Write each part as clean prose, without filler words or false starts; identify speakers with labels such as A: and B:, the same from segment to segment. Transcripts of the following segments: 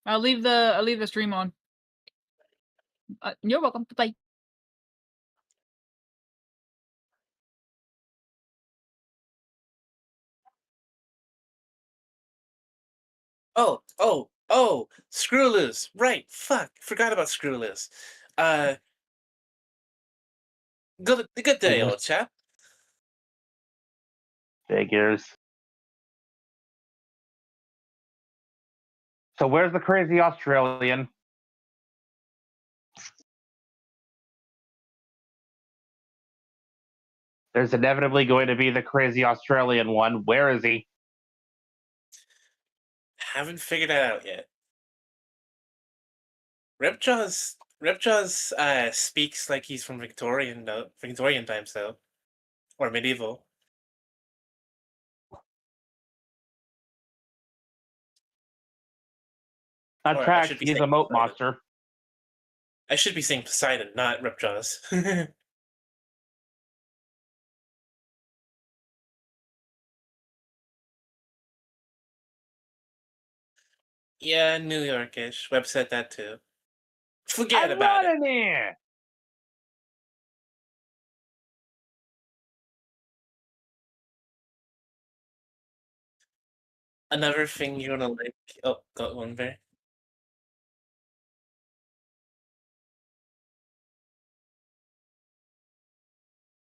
A: I'll leave the stream on. You're welcome. Bye.
B: Oh, Screwloose. Right, fuck. Forgot about Screwloose. Uh, good day,
C: Figures.
B: old chap.
C: Figures. So where's the crazy Australian? There's inevitably going to be the crazy Australian one. Where is he?
B: Haven't figured that out yet. Ripjaws speaks like he's from Victorian times though. Or medieval.
C: On
B: Or I
C: tracks,
B: should be
C: he's a
B: saying
C: moat
B: Poseidon.
C: monster.
B: I should be saying Poseidon, not Ripjaws. Yeah, New Yorkish. Web said that too. Forget
C: I'm
B: about it.
C: running here.
B: Another thing you're gonna like. Oh, got one there.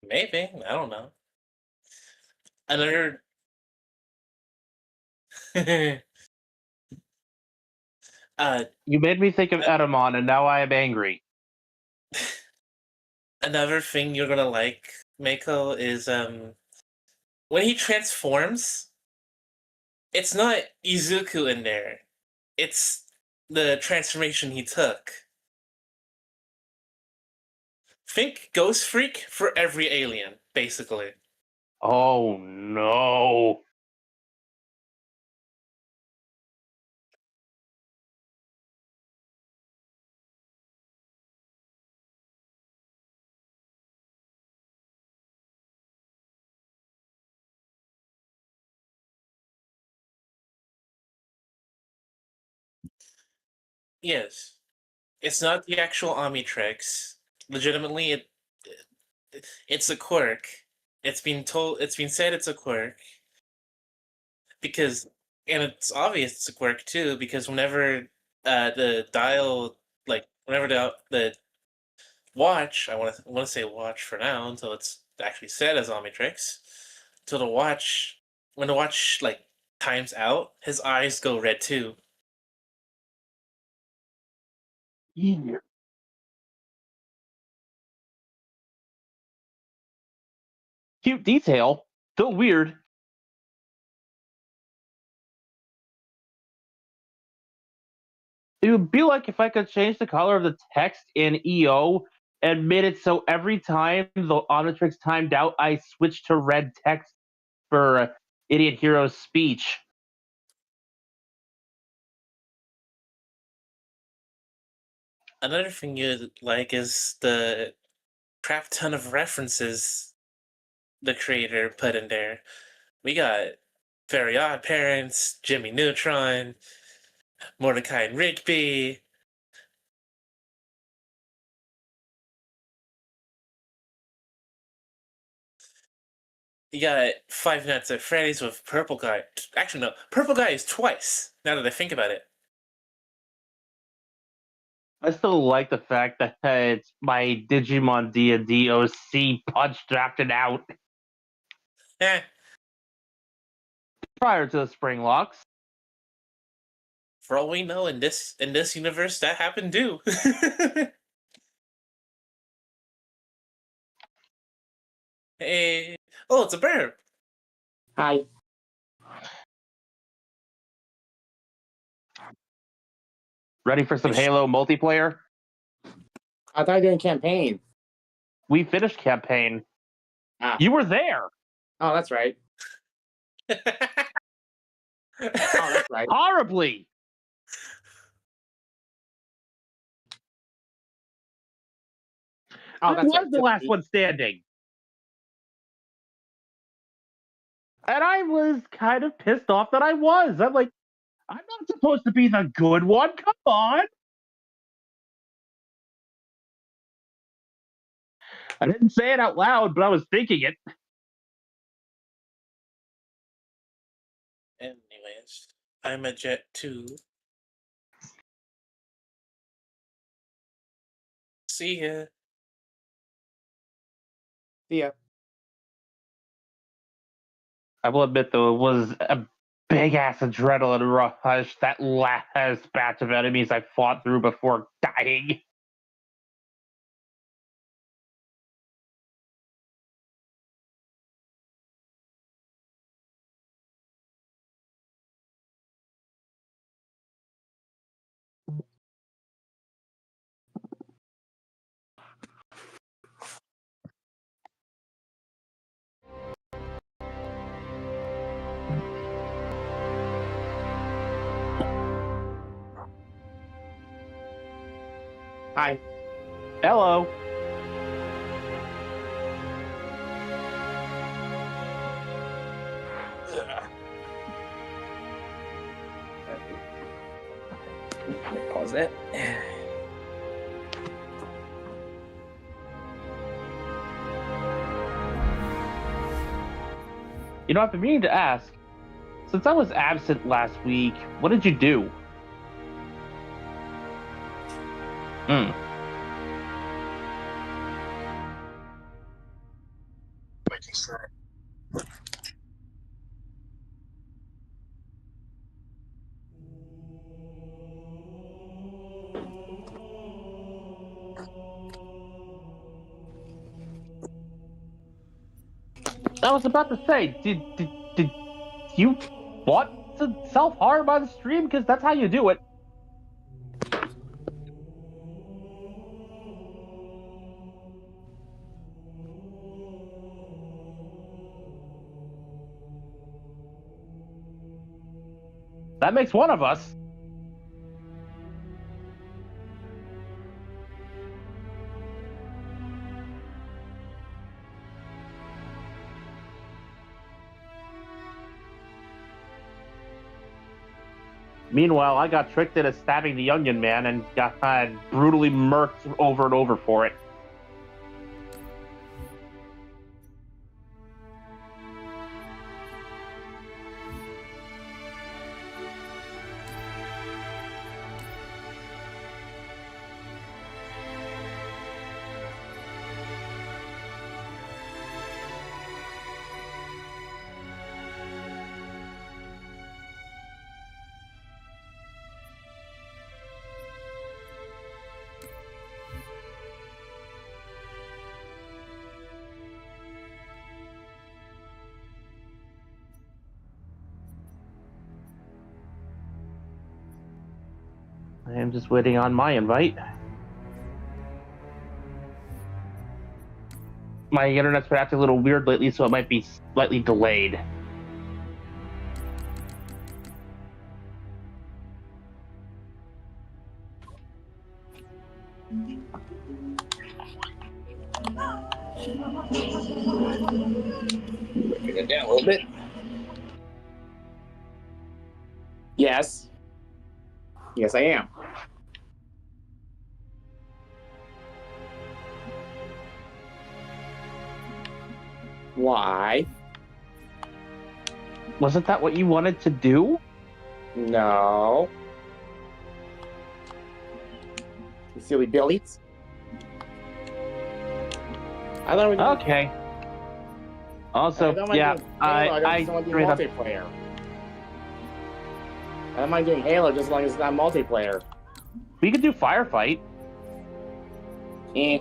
B: Maybe, I don't know. Another.
C: You made me think of Edamon, and now I am angry.
B: Another thing you're gonna like, Mako, is when he transforms, it's not Izuku in there. It's the transformation he took. Think Ghost Freak for every alien, basically.
C: Oh no.
B: Yes. It's not the actual Omnitrix. Legitimately, it's a quirk. It's been said it's a quirk. Because, and it's obvious it's a quirk too, because whenever the dial, like, whenever the watch, I want to say watch for now until it's actually said as Omnitrix, until when the watch, like, times out, his eyes go red too.
C: Yeah. Cute detail. Still weird. It would be like if I could change the color of the text in EO and made it so every time the Omnitrix timed out, I switched to red text for Idiot Hero's speech.
B: Another thing you like is the crap ton of references the creator put in there. We got Very Odd Parents, Jimmy Neutron, Mordecai and Rigby. You got Five Nights at Freddy's with Purple Guy. Actually, no, Purple Guy is twice, now that I think about it.
C: I still like the fact that it's my Digimon D&D OC punch drafted out
B: Eh,
C: prior to the spring locks.
B: for all we know, in this universe, that happened too. Hey, oh, it's a bear.
D: Hi.
C: Ready for some Halo multiplayer?
D: I thought you were doing campaign.
C: We finished campaign.
D: Ah.
C: You were there.
D: Oh, that's right. Oh, that's right.
C: Horribly.
D: Oh,
C: I
D: that's
C: was
D: right.
C: the last one standing. And I was kind of pissed off that I was. I'm like, I'm not supposed to be the good one. Come on. I didn't say it out loud, but I was thinking it.
B: Anyways, I'm a Jet 2. See ya.
D: See ya.
C: I will admit, though, it was a big ass adrenaline rush that last batch of enemies I fought through before dying.
D: Hi.
C: Hello.
D: Pause it.
C: You know, I've been meaning to ask. Since I was absent last week, what did you do? Hmm. I was about to say, did you want to self-harm by the stream? Because that's how you do it. That makes one of us. Meanwhile, I got tricked into stabbing the Onion Man and got brutally murked over and over for it. I am just waiting on my invite. My internet's been acting a little weird lately, so it might be slightly delayed.
D: Bring it down a little bit. Yes. Yes, I am. Why?
C: Wasn't that what you wanted to do?
D: No. You silly billies. I thought we were doing,
C: Okay. Also,
D: I don't mind
C: yeah,
D: doing Halo, I just don't want to do
C: agree that-
D: multiplayer. I don't mind doing Halo just as long as it's not multiplayer.
C: we could do Firefight.
D: Eh.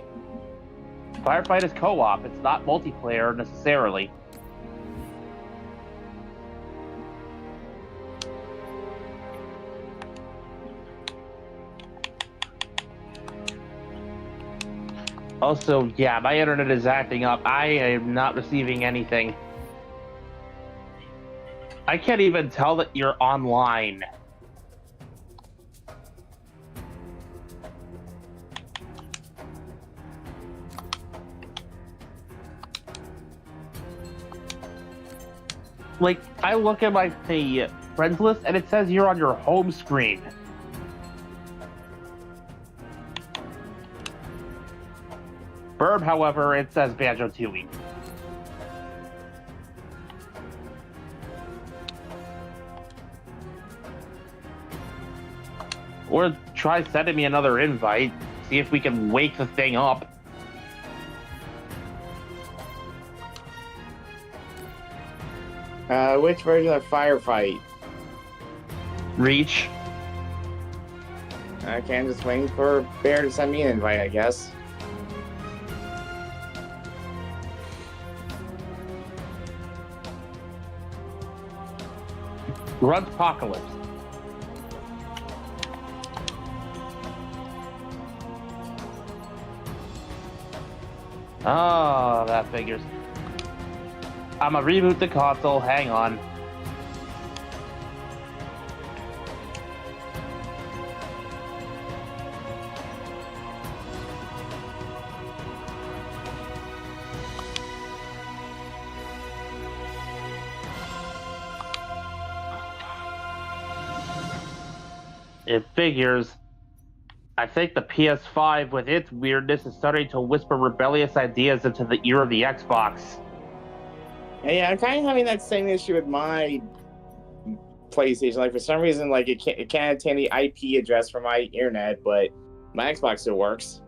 C: Firefight is co-op. It's not multiplayer necessarily. Also, yeah, my internet is acting up. I am not receiving anything. I can't even tell that you're online. Like, I look at my friends list and it says you're on your home screen. Burb, however, it says Banjo-Tooie. Or try sending me another invite. See if we can wake the thing up.
D: Which version of Firefight?
C: Reach.
D: Okay, I'm just waiting for Bear to send me an invite, I guess.
C: Grunt Apocalypse. Oh, that figures. I'ma reboot the console. Hang on. It figures. I think the PS5, with its weirdness, is starting to whisper rebellious ideas into the ear of the Xbox.
D: Yeah, I'm kind of having that same issue with my PlayStation. Like, for some reason, like, it can't obtain the IP address for my internet, but my Xbox still works.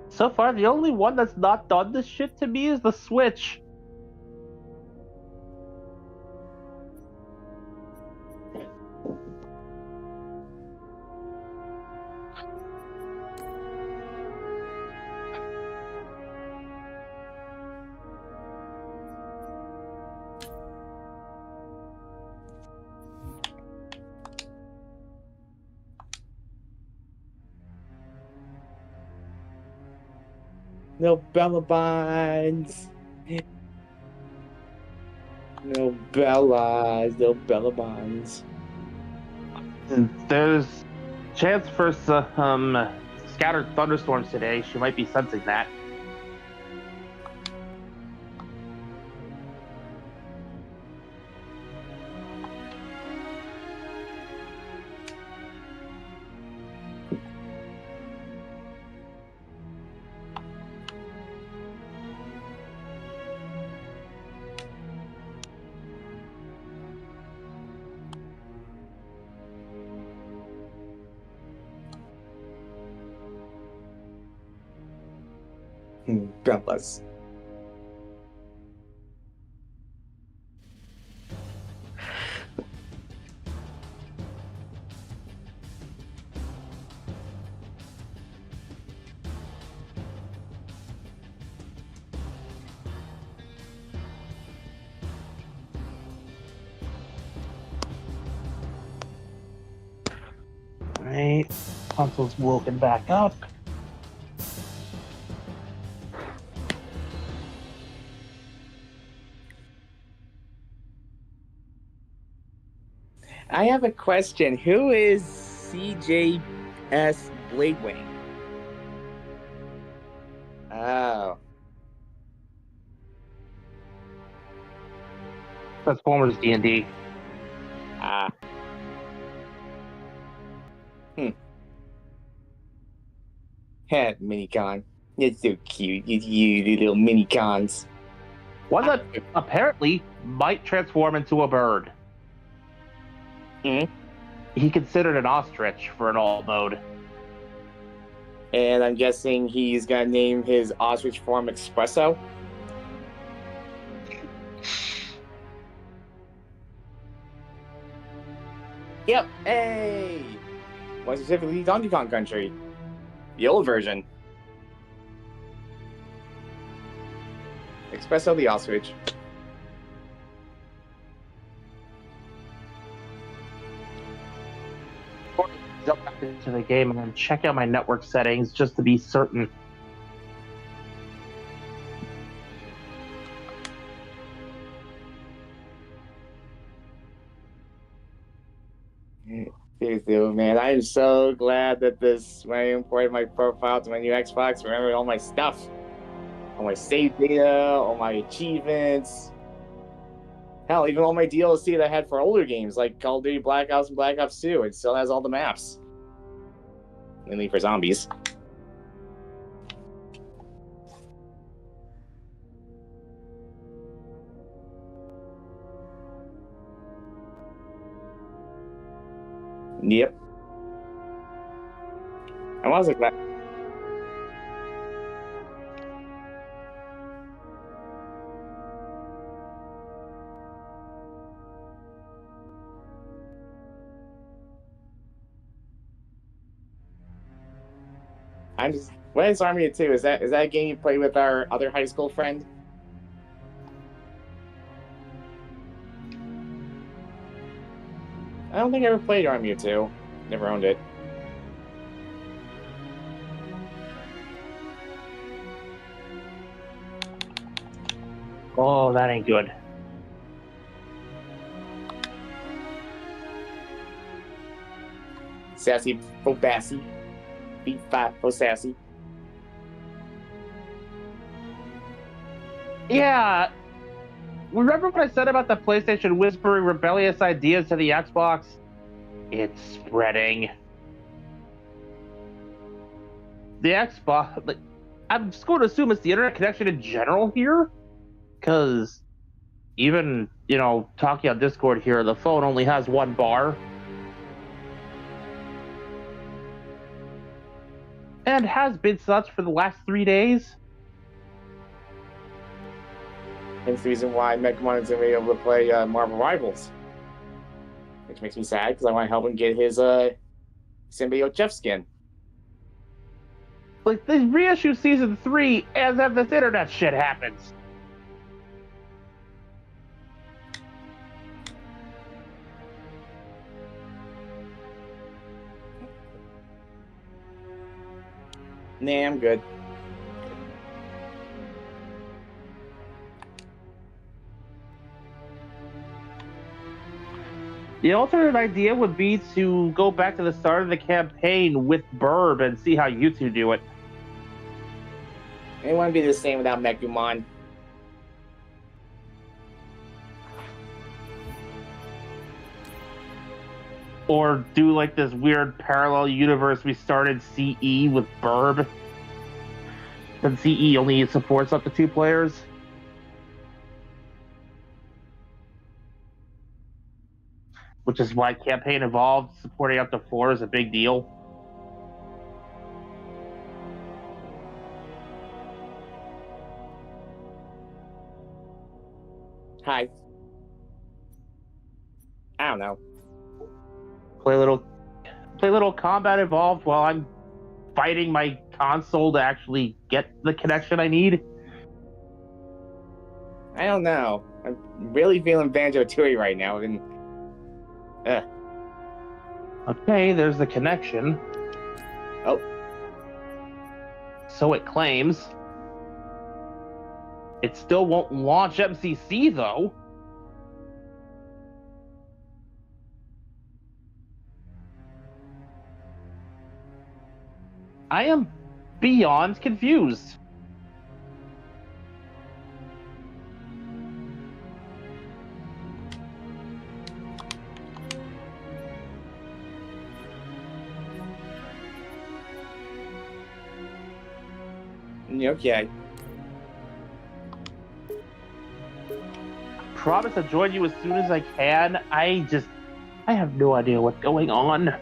C: So far, the only one that's not done this shit to me is the Switch.
D: No Bella Bonds. No Bellas. No Bella Bonds.
C: There's chance for some scattered thunderstorms today. She might be sensing that.
D: Bellas.
C: Right. Console's woken back up.
D: I have a question. Who is CJS Bladewing? Oh.
C: Transformers D&D.
D: Ah. Minicon. It's so cute. You little minicons.
C: One that apparently might transform into a bird.
D: Hmm?
C: He considered an ostrich for an alt mode.
D: And I'm guessing he's gonna name his ostrich form Espresso. Yep. Hey. More specifically, Donkey Kong Country, the old version. Espresso the ostrich.
C: Jump back into the game and then check out my network settings just to be certain.
D: Dude, man, I'm so glad that when I imported my profile to my new Xbox, remember all my stuff. All my save data, all my achievements. Hell, even all my DLC that I had for older games, like Call of Duty Black Ops and Black Ops 2, it still has all the maps. Mainly for zombies. Yep. I was like that. What is Army of Two? Is that a game you play with our other high school friend? I don't think I ever played Army of Two. Never owned it.
C: Oh, that ain't good.
D: Sassy, oh bassy. Beat fat, oh sassy.
C: Yeah. Remember what I said about the PlayStation whispering rebellious ideas to the Xbox? It's spreading. The Xbox, like, I'm just going to assume it's the internet connection in general here, because even, talking on Discord here, the phone only has one bar. And has been such for the last 3 days.
D: Hence the reason why Megamon isn't really able to play Marvel Rivals. Which makes me sad, because I want to help him get his Symbiote Jeff skin.
C: Like, they reissue Season 3 as if this internet shit happens.
D: Nah, I'm good.
C: The alternate idea would be to go back to the start of the campaign with Burb and see how you two do it.
D: It wouldn't be the same without Megumon.
C: Or do like this weird parallel universe we started CE with Burb. Then CE only supports up to 2 players. Which is why Campaign Evolved supporting up to 4 is a big deal.
D: Hi. I don't know.
C: Play a little Combat Evolved while I'm fighting my console to actually get the connection I need.
D: I don't know. I'm really feeling Banjo-Tooie right now, and
C: Okay, there's the connection.
D: Oh.
C: So it claims. It still won't launch MCC, though. I am beyond confused.
D: Okay.
C: Promise to join you as soon as I can. I have no idea what's going on.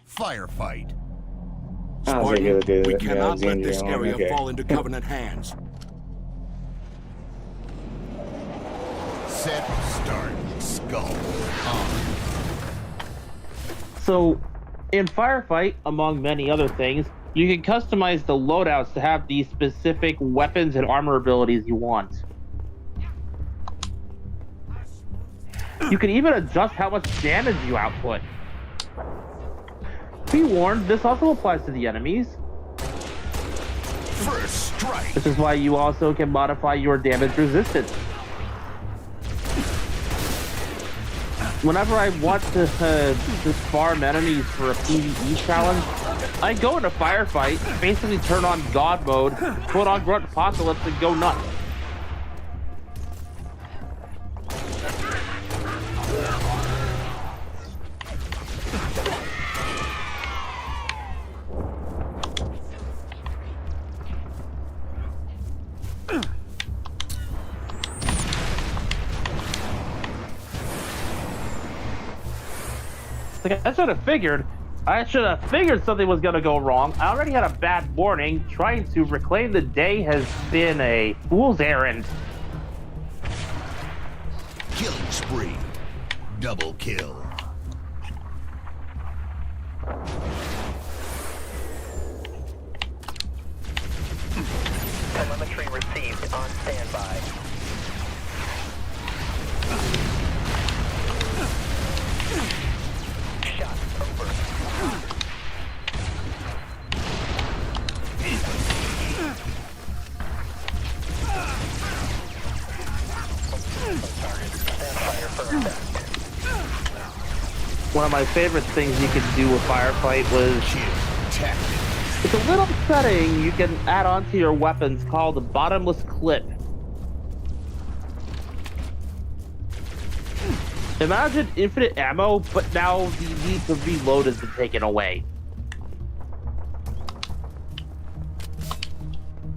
E: Firefight.
D: I was able to do
E: We
D: that.
E: cannot let
D: Alexandria
E: this
D: one,
E: area
D: okay.
E: fall into Covenant hands. Set, start, skull. On.
C: So, in Firefight, among many other things, you can customize the loadouts to have the specific weapons and armor abilities you want. You can even adjust how much damage you output. Be warned, this also applies to the enemies.
E: First strike.
C: This is why you also can modify your damage resistance. whenever I want to farm enemies for a PvE challenge, I go into Firefight, basically turn on God mode, put on Grunt Apocalypse, and go nuts. Like, I should have figured something was gonna go wrong. I already had a bad morning. Trying to reclaim the day has been a fool's errand.
E: Killing spree. Double kill.
F: Telemetry received on standby. Shot over.
C: One of my favorite things you could do with Firefight was
E: Kill. Tactic.
C: it's a little setting you can add onto your weapons called the bottomless clip. Imagine infinite ammo, but now the need to reload has been taken away.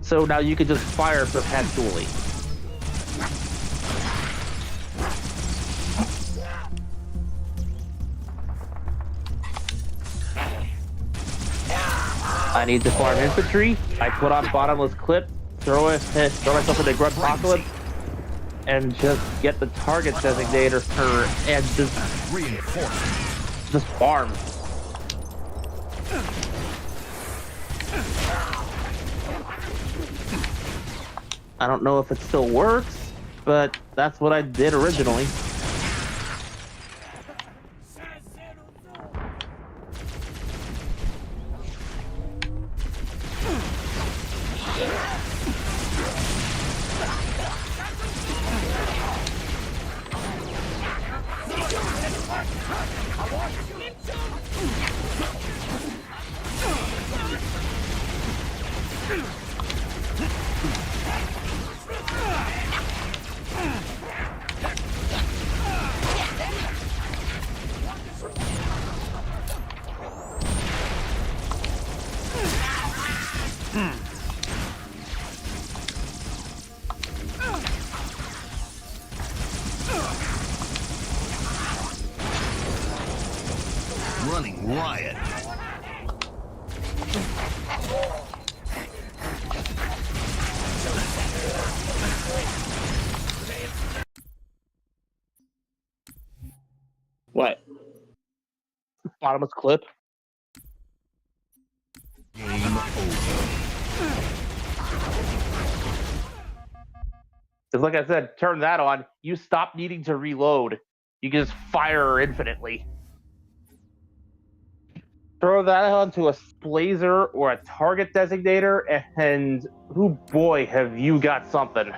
C: So now you can just fire perpetually. I need to farm infantry. I put on bottomless clip, throw myself into Grunt Apocalypse, and just get the target designator and just
E: Reinforcement.
C: farm. I don't know if it still works, but that's what I did originally.
E: Running riot.
D: What?
C: Bottomless clip.
E: Game over.
C: Because like I said, turn that on, you stop needing to reload. You can just fire infinitely. Throw that onto a blazer or a target designator, and oh boy, have you got something.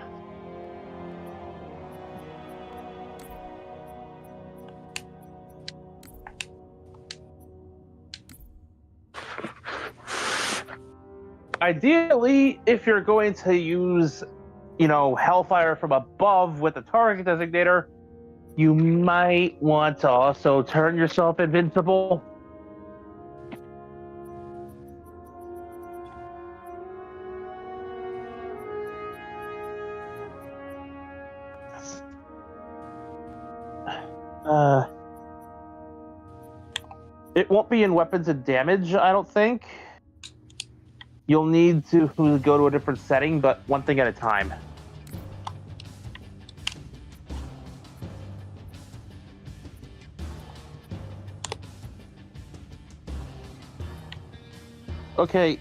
C: Ideally, if you're going to use, Hellfire from above with the target designator, you might want to also turn yourself invincible. It won't be in weapons and damage, I don't think. You'll need to go to a different setting, but one thing at a time. Okay,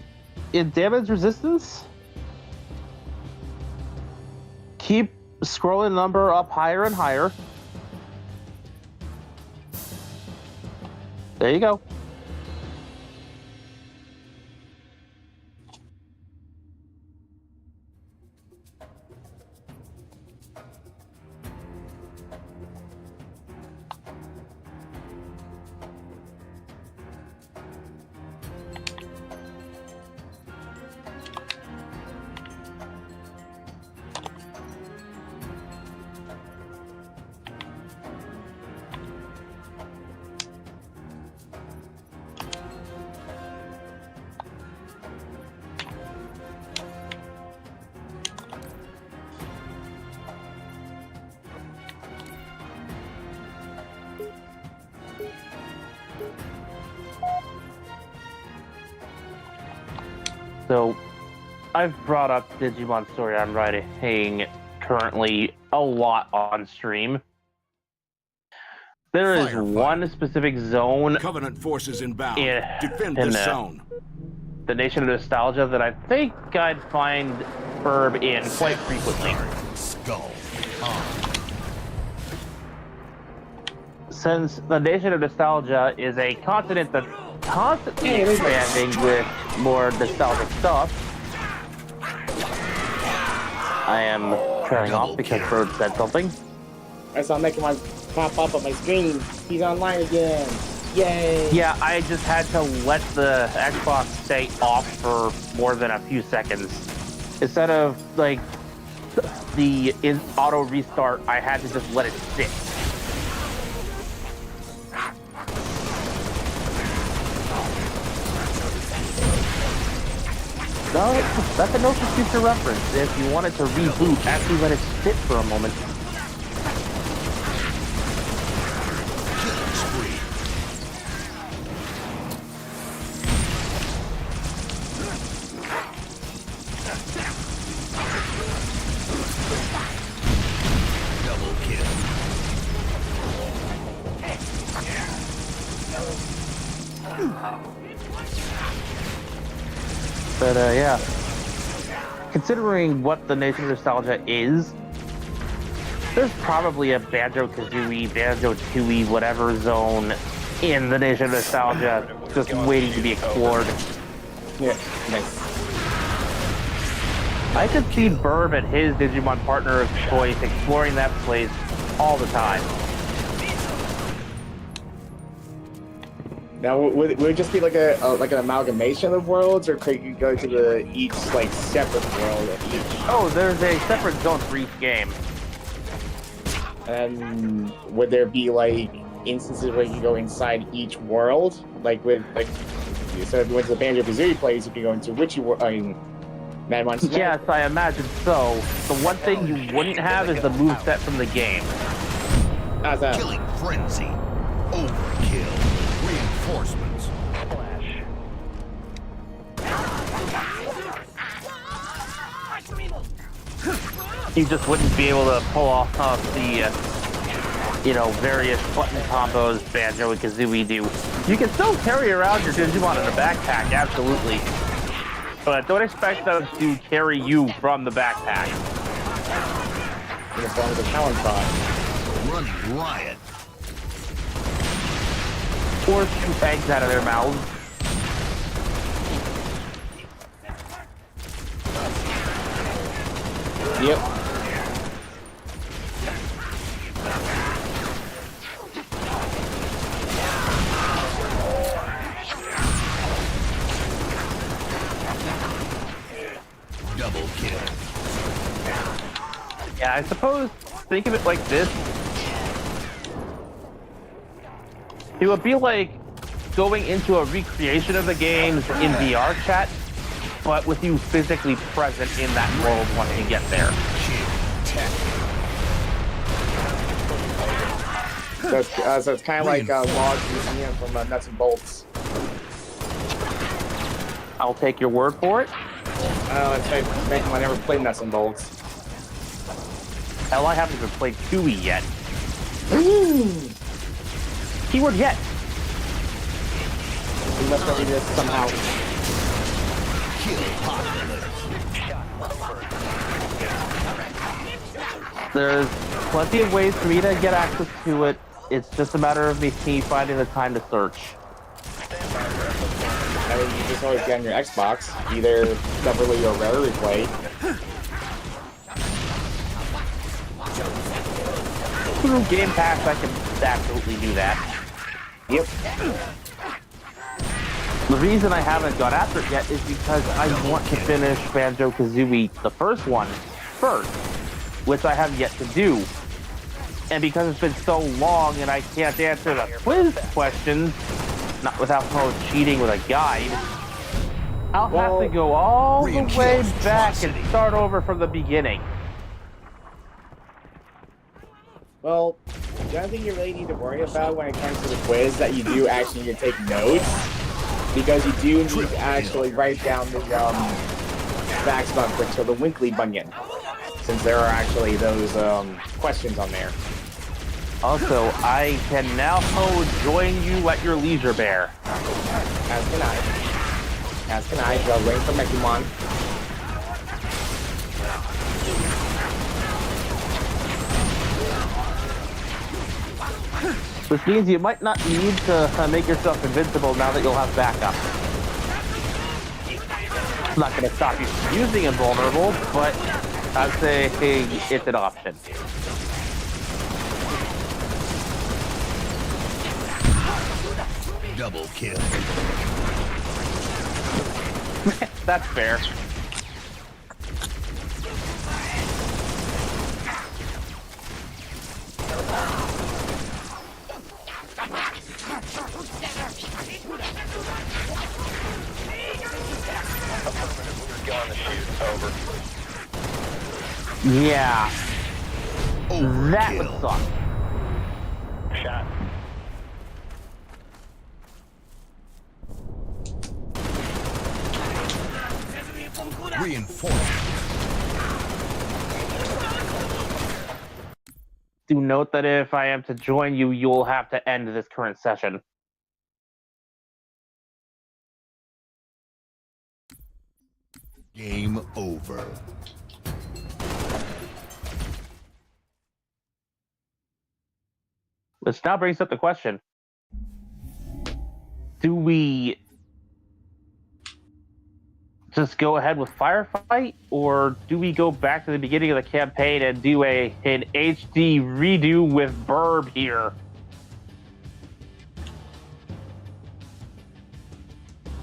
C: in damage resistance, keep scrolling number up higher and higher. There you go. So, I've brought up Digimon Story I'm writing currently a lot on stream. There is
E: Firefighter.
C: one specific zone
E: Covenant forces inbound.
C: Yeah,
E: Defend
C: in
E: this
C: there.
E: zone.
C: the Nation of Nostalgia that I think I'd find Burb in quite frequently.
E: Skull.
C: Since the Nation of Nostalgia is a continent that's constantly expanding with more nostalgic stuff, I am turning off because Burb said something.
D: I saw Megamind pop up on my screen. He's online again. Yay!
C: Yeah, I just had to let the Xbox stay off for more than a few seconds. Instead of, like, the auto restart, I had to just let it sit. No, that's a No for Future reference. If you wanted to reboot, actually let it sit for a moment.
E: Killing spree. Double kill.
C: But yeah, considering what the Nation of Nostalgia is, there's probably a Banjo-Kazooie, Banjo-Tooie, whatever zone in the Nation of Nostalgia just waiting to be explored.
D: Yeah, nice.
C: I could see Burb and his Digimon partner of choice exploring that place all the time.
D: Now, would it just be like like an amalgamation of worlds, or could you go to each like separate world of each?
C: Oh, there's a separate zone for each game.
D: And would there be like instances where you can go inside each world, like with like? So if you went to the Banjo-Kazooie place, you could go into Witchy World. I mean, Mad Monster.
C: Yes, I imagine so. The one thing you wouldn't have is the moveset from the game.
D: How's that?
E: Killing frenzy. Overkill. Reinforcements.
F: Flash.
C: You just wouldn't be able to pull off the, various button combos Banjo and Kazooie do. You can still carry around your Digimon in a backpack, absolutely. But don't expect them to carry you from the backpack.
D: In the form of the Talon Prod.
E: Running riot.
C: Or shoot eggs out of their mouths.
D: Yep.
E: Double kill.
C: Yeah, I suppose, think of it like this. It would be like going into a recreation of the games in VR chat, but with you physically present in that world once you get there.
E: Kill. Tech.
D: So it's kind of like Log Museum from Nuts and Bolts.
C: I'll take your word for it.
D: It's like I never played Nuts and Bolts.
C: Hell, I haven't even played Tooie yet. Keyword yet.
D: We must have this somehow.
E: Kill apocalypse.
C: There's plenty of ways for me to get access to it. It's just a matter of me finding the time to search.
D: I mean, you just always get on your Xbox, either separately or rarely play.
C: Through Game Pass, I can absolutely do that.
D: Yep.
C: The reason I haven't gone after it yet is because I want to finish Banjo-Kazooie, the first one, first, which I have yet to do. And because it's been so long and I can't answer the quiz questions, not without cheating with a guide, I'll have to go all the way back and start over from the beginning.
D: Well, the only thing you really need to worry about when it comes to the quiz is that you do actually need to take notes. because you do need to actually write down the backspot for the Winkley Bunion, since there are actually those questions on there.
C: Also, I can now join you at your leisure, Bear.
D: As can I. As can I. I'll wait for Mekimon.
C: Which means you might not need to make yourself invincible now that you'll have backup. It's not going to stop you from using invulnerable, but I'd say it's an option.
E: Double kill.
C: That's fair.
F: Gun the shoot. Over.
C: Yeah, that would
E: Overkill.
C: suck.
F: Shot.
E: Reinforcement.
C: Do note that if I am to join you, you'll have to end this current session.
E: Game over.
C: Which now brings up the question. Do we just go ahead with Firefight, or do we go back to the beginning of the campaign and do an HD redo with Burb here?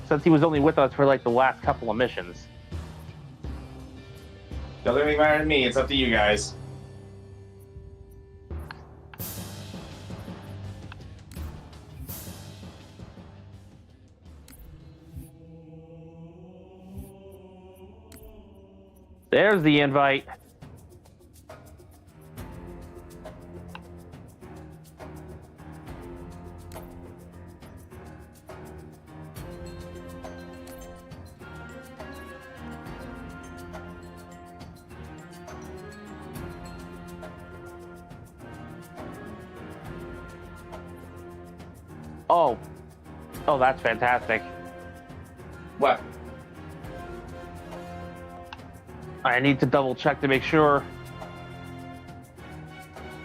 C: Since he was only with us for like the last couple of missions.
D: Doesn't really matter to me. It's up to you guys.
C: There's the invite. Oh. Oh, that's fantastic.
D: What?
C: I need to double check to make sure.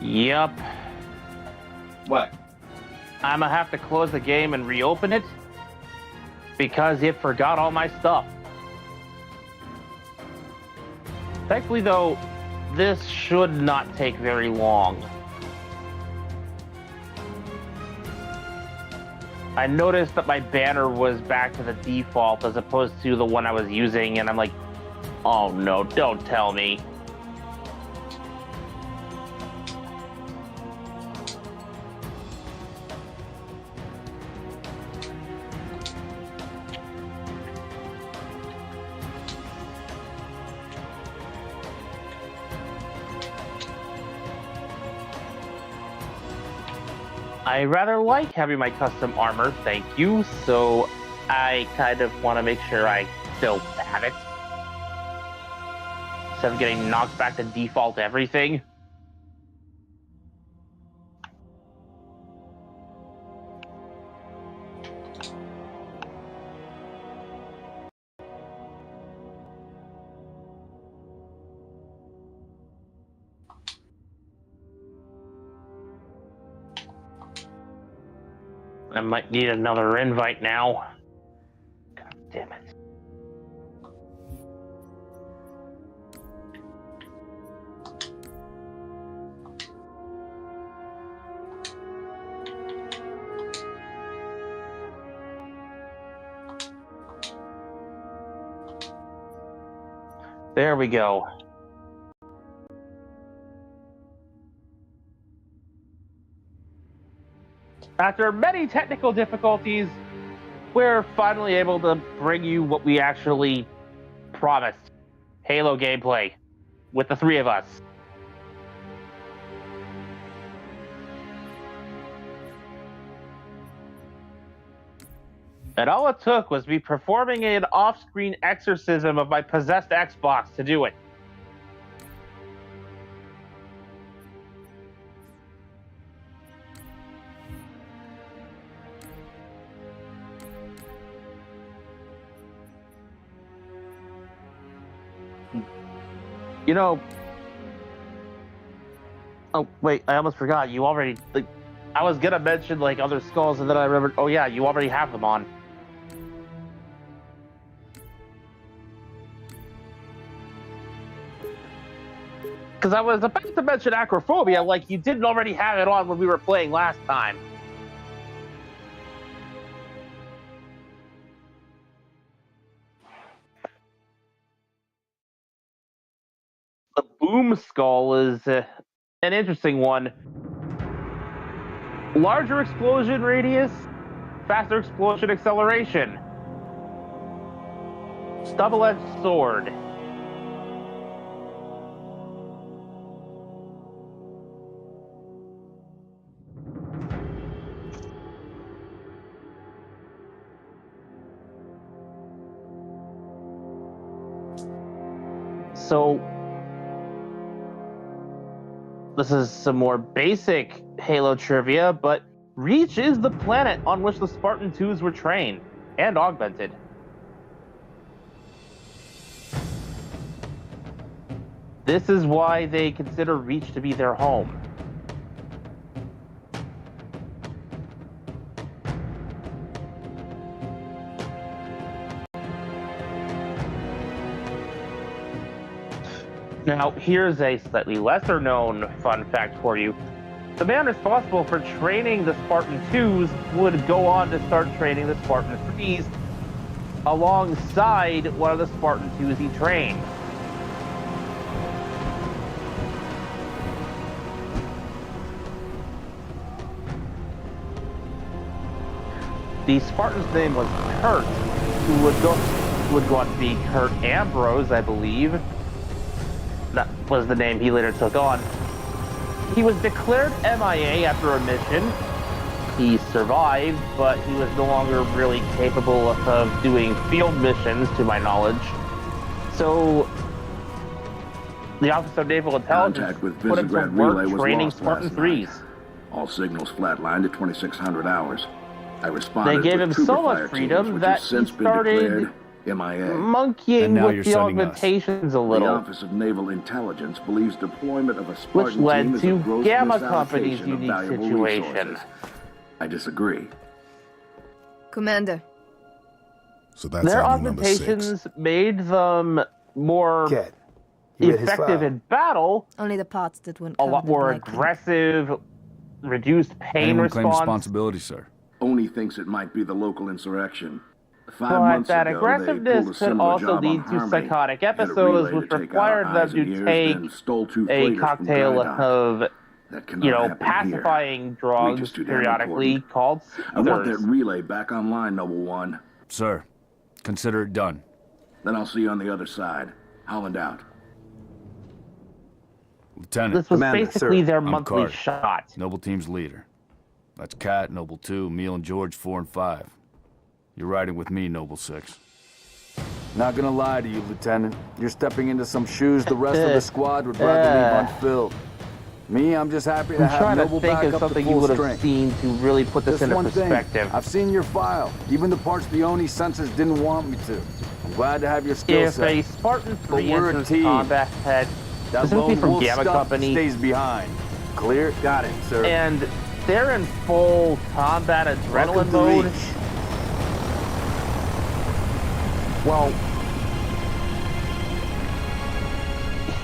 C: Yep.
D: What?
C: I'm gonna have to close the game and reopen it because it forgot all my stuff. Thankfully, though, this should not take very long. I noticed that my banner was back to the default as opposed to the one I was using, and I'm like, oh no, don't tell me. I rather like having my custom armor, thank you, so I kind of want to make sure I still have it. Instead of getting knocked back to default everything. I might need another invite now. God damn it. There we go. After many technical difficulties, we're finally able to bring you what we actually promised. Halo gameplay with the three of us. And all it took was me performing an off-screen exorcism of my possessed Xbox to do it. You know... Oh, wait, I almost forgot. You already... I was gonna mention, other skulls, and then I remembered, oh yeah, you already have them on. Because I was about to mention acrophobia, like you didn't already have it on when we were playing last time. The boom skull is an interesting one. Larger explosion radius, faster explosion acceleration. Double-edged sword. So, this is some more basic Halo trivia, but Reach is the planet on which the Spartan 2s were trained and augmented. This is why they consider Reach to be their home. Now, here's a slightly lesser known fun fact for you. The man responsible for training the Spartan 2s would go on to start training the Spartan 3s alongside one of the Spartan 2s he trained. The Spartan's name was Kurt, who would go on to be Kurt Ambrose, I believe. That was the name he later took on. He was declared MIA after a mission. He survived, but he was no longer really capable of doing field missions, to my knowledge. So, the Office of Naval Intelligence put him to work training Spartan 3s.
G: All signals flatlined at 2600 hours. I responded.
C: They gave him
G: with
C: so
G: trooper
C: much
G: fire
C: freedom
G: teams,
C: that
G: which has
C: he
G: since been
C: started
G: declared MIA.
C: monkeying with the augmentations a
G: The
C: little,
G: Office of Naval Intelligence believes deployment of a
C: which
G: Spartan
C: led
G: team is
C: to
G: a gross
C: Gamma Company's
G: misallocation of
C: unique
G: valuable
C: situation.
G: resources. I disagree.
H: Commander.
I: So that's
C: Their
I: how you number 6.
C: augmentations made them more
J: Cat, you read his
C: effective
J: file?
C: in battle,
H: Only the parts that weren't
C: a
H: covered
C: lot
H: in
C: more
H: my clip.
C: aggressive, reduced pain
K: Anyone claim
C: response.
K: responsibility, sir?
G: Oni thinks it might be the local insurrection. 5
C: But
G: months
C: that
G: ago, they pulled a
C: aggressiveness could
G: similar
C: also
G: job on
C: lead to
G: Harmony.
C: psychotic
G: Hit a
C: episodes,
G: relay
C: which
G: to take out our
C: required them
G: eyes and
C: to
G: ears,
C: take
G: then stole 2
C: a
G: freighters from
C: cocktail
G: dry dock.
C: of,
G: That cannot happen
C: pacifying
G: here.
C: drugs
G: Reach is too damn
C: periodically
G: important.
C: called
G: I want that
C: soothers.
G: relay back online, Noble One.
K: Sir, consider it done.
G: Then I'll see you on the other side. Holland out.
K: Lieutenant,
C: This was
J: Commander,
C: basically
J: sir.
C: their
K: I'm
C: monthly
K: Carter.
C: shot.
K: Noble Team's leader. That's Cat, Noble 2, Meal and George 4 and 5. You're riding with me, Noble 6.
L: Not gonna lie to you, Lieutenant. You're stepping into some shoes the rest of the squad would rather leave unfilled. Me, I'm just happy to
C: I'm
L: have
C: trying to
L: Noble
C: think
L: back
C: of
L: up to
C: something you
L: full
C: would have
L: strength.
C: seen to really put this
L: Just
C: into
L: one
C: perspective.
L: thing. I've seen your file, even the parts the Oni sensors didn't want me to. I'm glad to have your skill
C: If
L: set.
C: a Spartan 3
L: we're a
C: enters
L: team.
C: combat head,
L: That
C: specifically
L: lone
C: from
L: wolf
C: Gamma
L: stuff
C: Company,
L: stays behind. Clear? Got it, sir.
C: and they're in full combat adrenaline
L: Welcome to
C: mode,
L: Reach.
C: well,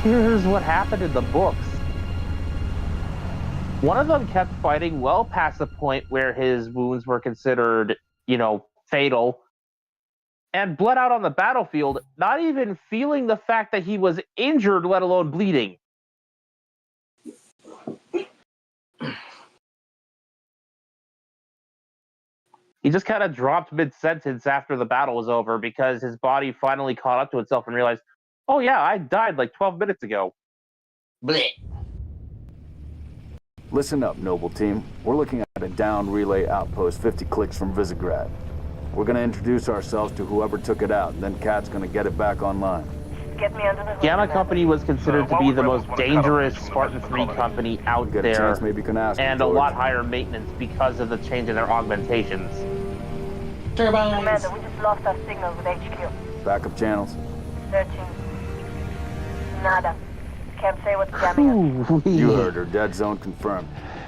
C: here's what happened in the books. One of them kept fighting well past the point where his wounds were considered, fatal, and bled out on the battlefield, not even feeling the fact that he was injured, let alone bleeding. He just kind of dropped mid-sentence after the battle was over because his body finally caught up to itself and realized, oh yeah, I died like 12 minutes ago. Blech.
L: Listen up, Noble Team. We're looking at a down relay outpost 50 clicks from Visegrad. We're gonna introduce ourselves to whoever took it out, and then Kat's gonna get it back online.
F: Get me under the hood.
C: Gamma Company was considered to be the most dangerous Spartan 3 company out
L: Get a
C: there,
L: chance, maybe you can ask
C: and
L: him,
C: a
L: George.
C: lot higher maintenance because of the change in their augmentations.
D: Turbines.
F: Commander, we just lost our signal with HQ.
L: Backup channels.
F: Searching. Nada. Can't say what's jamming us.
L: You heard her. Dead zone confirmed.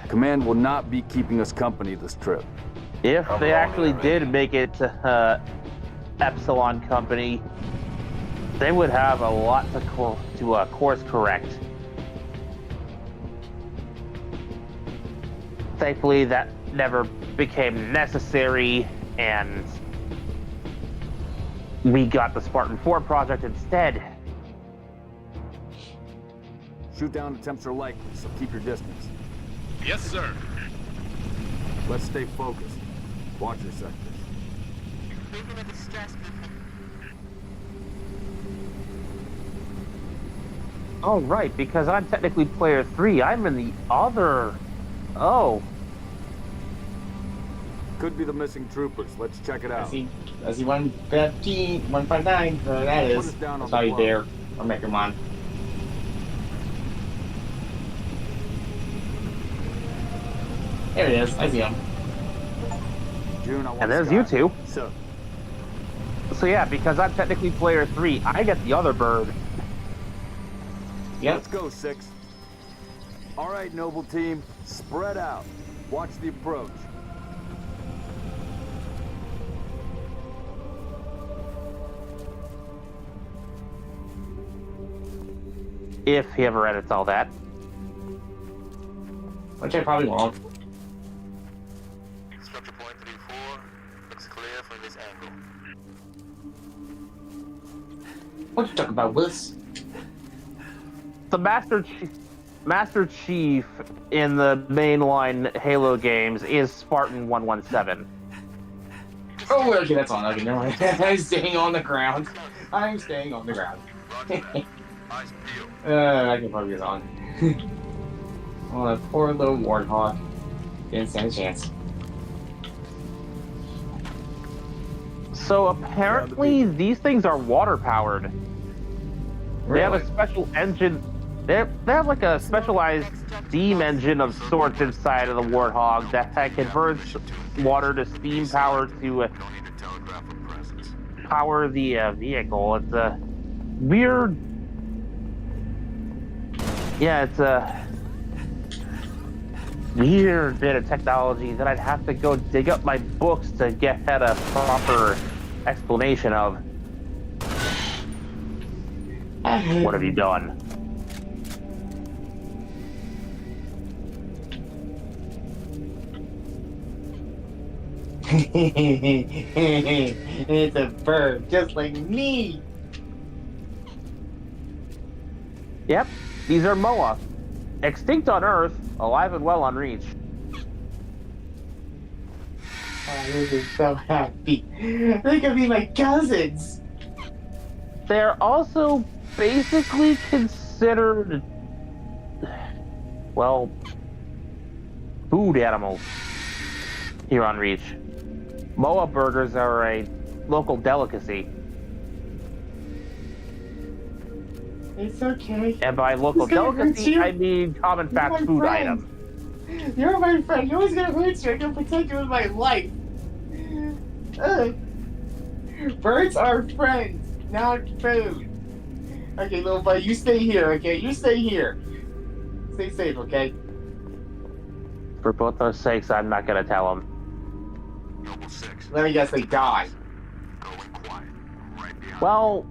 L: Command will not be keeping us company this trip.
C: If they actually did make it to Epsilon Company, they would have a lot to course correct. Thankfully, that never became necessary, and we got the Spartan 4 project instead.
L: Shoot down attempts are likely, so keep your distance.
E: Yes, sir.
L: Let's stay focused. Watch your sectors.
C: Oh, right, because I'm technically player 3. I'm in the other... Oh.
L: Could be the missing troopers. Let's check it
D: I
L: out.
D: see 115, 159, whatever that
L: Put
D: is.
L: us down on
D: Sorry,
L: the
D: there. Or Mechamon. There it is. I see him.
L: June, I want
C: And there's
L: Scott.
C: you two.
L: So,
C: So yeah, because I'm technically player 3, I get the other bird.
D: Yep.
L: let's go, 6. All right, Noble Team. Spread out. Watch the approach.
C: If he ever edits all that.
D: Which I probably won't.
F: Structure point 3-4. Looks clear from this angle.
D: What you talking about, Willis?
C: The Master Chief in the mainline Halo games is Spartan 117.
D: Oh, okay, that's on. Okay, never mind. I'm staying on the ground. I'm staying on the ground.
E: Eyes peeled.
D: I can focus on. Oh, that poor little warthog. Didn't stand a chance.
C: So apparently these things are water powered. They have a
D: Really?
C: special engine. They have like a specialized steam engine of sorts inside of the Warthog that converts water to steam power to
E: Don't need to telegraph a presence.
C: power the vehicle. It's a weird. Yeah, it's a weird bit of technology that I'd have to go dig up my books to get a proper explanation of. What have you done?
D: It's a bird, just like me.
C: Yep, these are Moa. Extinct on Earth, alive and well on Reach.
D: Oh, this is so happy. They could be my cousins.
C: They're also basically considered, well, food animals here on Reach. Moa burgers are a local delicacy.
D: It's okay.
C: And by local
D: Who's gonna hurt
C: delicacy,
D: you?
C: I mean common
D: You're
C: fast
D: my
C: food
D: friend.
C: item.
D: You're my friend. You're always gonna hurt you. I'm gonna protect you with my life. Birds are friends, not food. Okay, little buddy, you stay here, okay? You stay here. Stay safe, okay?
C: For both those sakes, I'm not gonna tell them.
E: Noble 6.
D: Let me guess, they die.
E: Going quiet. Right behind.
C: Well,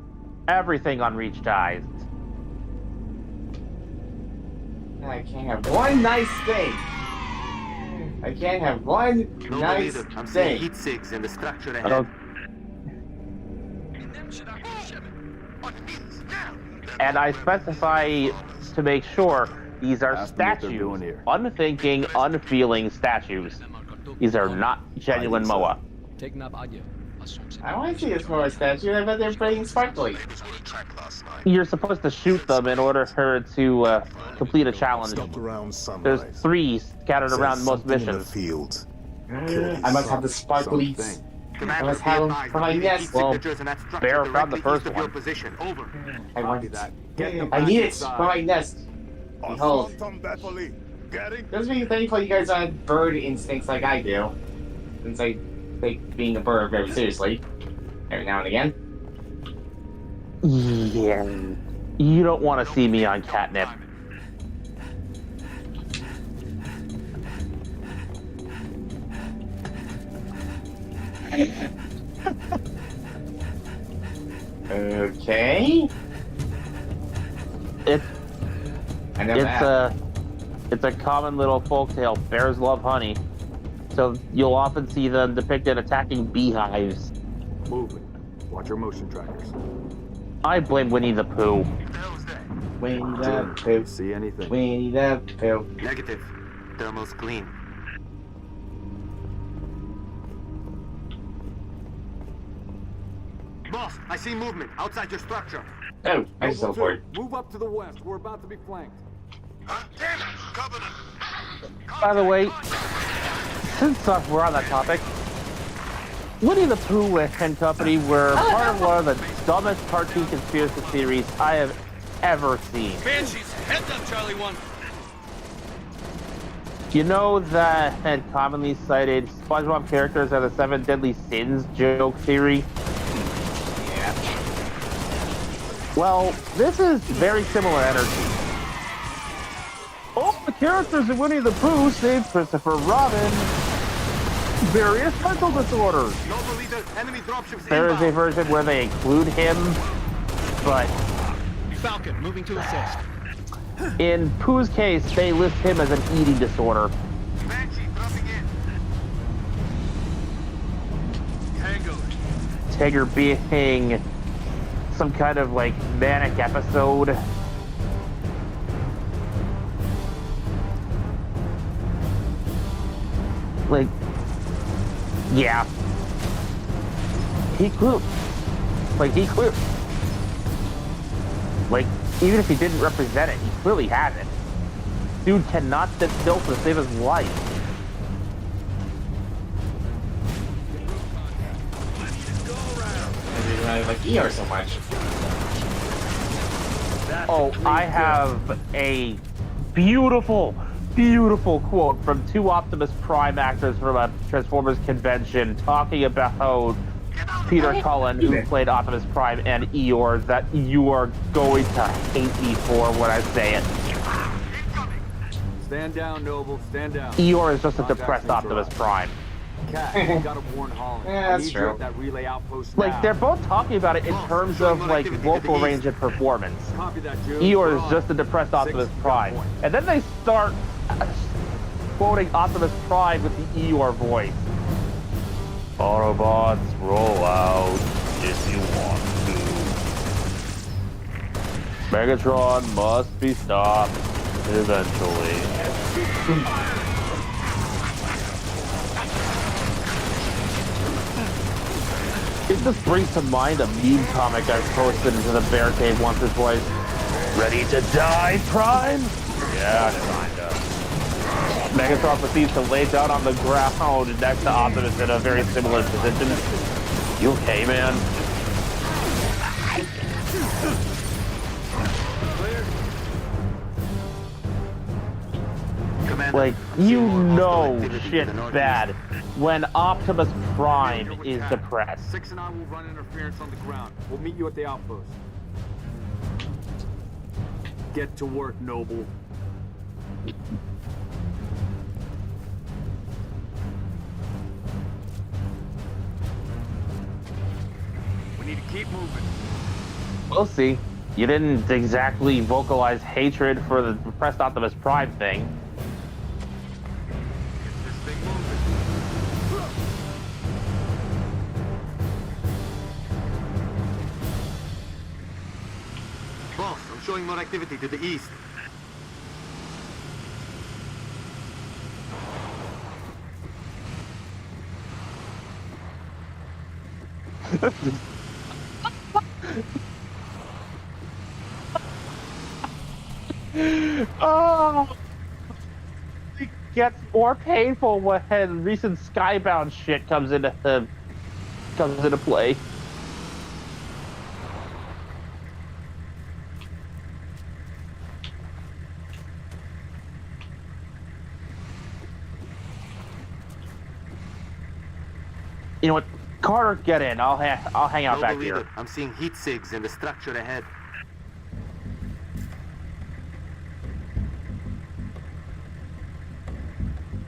C: everything on Reach dies.
D: I can't have one nice thing. I can't have one nice thing.
F: Heat 6 in the structure
C: I don't- And I specify to make sure these are
L: Ask them what they're doing
C: statues.
L: here.
C: Unthinking, unfeeling statues. These are not genuine Moa.
D: I want to see this more statue. I bet they're playing sparkly.
C: You're supposed to shoot them in order for it to complete a challenge.
I: Stopped around sunrise.
C: There's 3 scattered
I: Says
C: around most
I: something in the
C: missions.
I: fields.
D: I must have the sparklies.
L: Something.
D: Let's have him for my nest.
C: Well, Bear found the first one.
D: I want
L: that.
D: I need it for my nest. Behold.
E: Getting?
D: Just being thankful you guys have bird instincts like I do. Since I take being a bird very seriously. Every now and again.
C: Yeah. You don't want to see me on catnip.
D: Okay.
C: It's a common little folktale. Bears love honey, so you'll often see them depicted attacking beehives.
L: Move it. Watch your motion trackers.
C: I blame Winnie the Pooh.
D: Winnie the Pooh.
L: See anything?
D: Winnie the Pooh.
F: Negative. Thermal's clean.
E: Boss, I see movement outside your structure.
D: Oh, I just teleported.
L: Move up to the west. We're about to be flanked.
E: Damn it! Covenant!
C: By the way, since we're on that topic, Winnie the Pooh and Company were part of one of the dumbest cartoon conspiracy theories I have ever seen.
F: Banshees, heads up, Charlie 1.
C: You know that had commonly cited SpongeBob characters are the 7 deadly sins joke theory?
D: Yeah.
C: Well, this is very similar energy. All the characters in Winnie the Pooh, save Christopher Robin, various mental disorders.
E: Noble leader, enemy dropships
C: There is a
E: inbound.
C: version where they include him, but
F: Falcon, moving to assist.
C: in Pooh's case, they list him as an eating disorder.
E: Banshee dropping in. Tango.
C: Tigger being some kind of like manic episode. Like, yeah. He clear. Like, even if he didn't represent it, he clearly has it. Dude cannot sit still to save his life.
D: Maybe I like ER so much.
C: Oh, I have a beautiful, beautiful quote from 2 Optimus Prime actors from a Transformers convention talking about how Peter Cullen, who played Optimus Prime, and Eeyore, that you are going to hate me for when I say it.
L: Stand down, Noble. Stand down.
C: Eeyore is just a
L: Contact
C: depressed Optimus Prime.
L: Cat, you gotta warn Holland.
D: Yeah,
L: I
D: that's
L: need you
D: true.
L: at that relay outpost
C: Like,
L: now.
C: they're both talking about it in terms of, like, vocal range and performance.
L: Copy that, Joe.
C: Eeyore
L: We're
C: is
L: on.
C: just a depressed Optimus
L: 6,
C: Prime.
L: got point.
C: And then they start quoting Optimus Prime with the Eeyore voice. Autobots, roll out if you want to. Megatron must be stopped eventually. It just brings to mind a meme comic I posted into the Bear Cave once or twice. Ready to die, Prime? Yeah, kinda. Megatron proceeds to lay down on the ground next to Optimus in a very similar position. You okay, man?
F: Commander,
C: Like, you
F: more
C: know
F: hostile activity to
C: shit's
F: the northeast.
C: bad when Optimus Prime is depressed.
L: 6 and I will run interference on the ground. We'll meet you at the outpost. Get to work, Noble. We need to keep moving.
C: We'll see. You didn't exactly vocalize hatred for the depressed Optimus Prime thing.
L: Get this thing moving.
E: Boss, I'm showing more activity to the east.
C: Oh! It gets more painful when recent Skybound shit comes into the comes into play. You know what? Carter, get in. I'll hang out back here.
E: I'm seeing heat sigs in the structure ahead.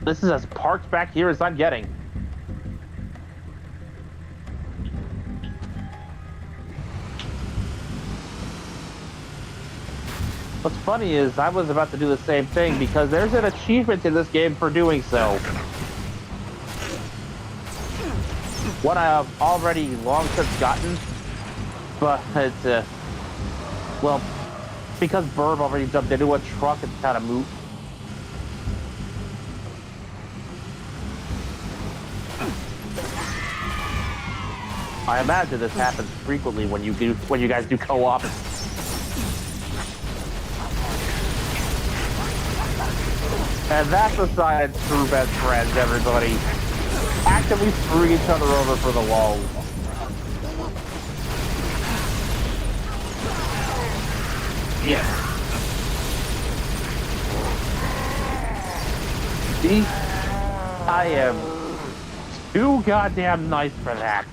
C: This is as parked back here as I'm getting. What's funny is I was about to do the same thing because there's an achievement in this game for doing so. One I've already long since gotten, but it's, well, because Burb already jumped into a truck, it's kind of moot. I imagine this happens frequently when you guys do co-op. And that's a sign of true best friends, everybody. Actively screwing each other over for the lulz. Yes. See? I am too goddamn nice for that.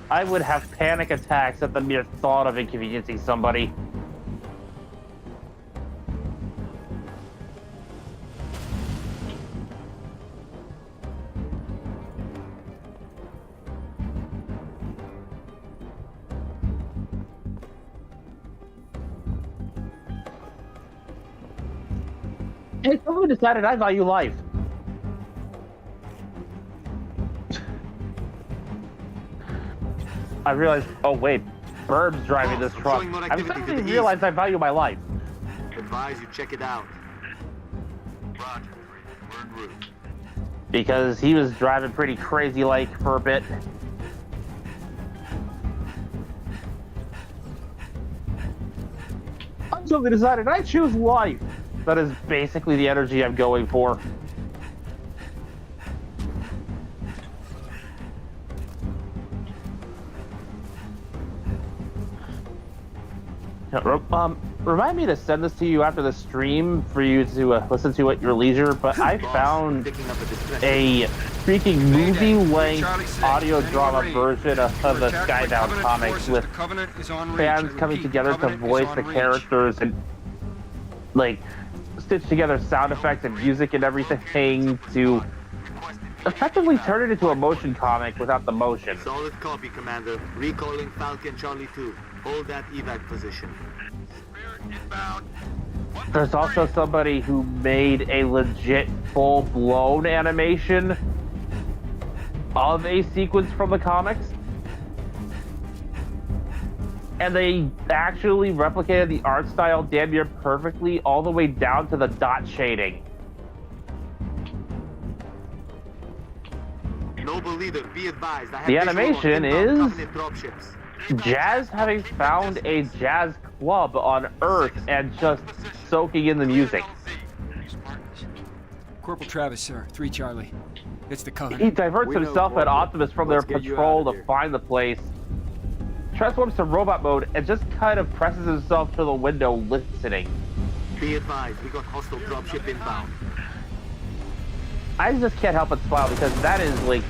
C: I would have panic attacks at the mere thought of inconveniencing somebody. Hey, someone decided I value life. I realized, oh wait, Burb's driving this truck. I suddenly realized I value my life.
E: Advise you check it out. Roger. We're en route.
C: Because he was driving pretty crazy-like for a bit. I suddenly decided I choose life. That is basically the energy I'm going for. Remind me to send this to you after the stream for you to listen to at your leisure, but I found a freaking movie-length audio drama version of the Skybound comics with fans coming together to voice the characters and, like, stitch together sound effects and music and everything to effectively turn it into a motion comic without the motion.
E: Solid copy, Commander. Recalling Falcon Charlie 2. Hold that evac position.
C: There's also somebody who made a legit full-blown animation of a sequence from the comics. And they actually replicated the art style damn near perfectly all the way down to the dot shading.
E: Noble leader, be advised. I have
C: The animation is
E: dropships.
C: Jazz having found a jazz club on Earth and just soaking in the music.
J: Corporal Travis, sir. 3 Charlie. It's the Covenant.
C: He diverts himself and Optimus from their patrol to find the place, transforms to robot mode, and just kind of presses himself to the window listening.
E: Be advised, we got hostile dropship inbound.
C: I just can't help but smile because that is like...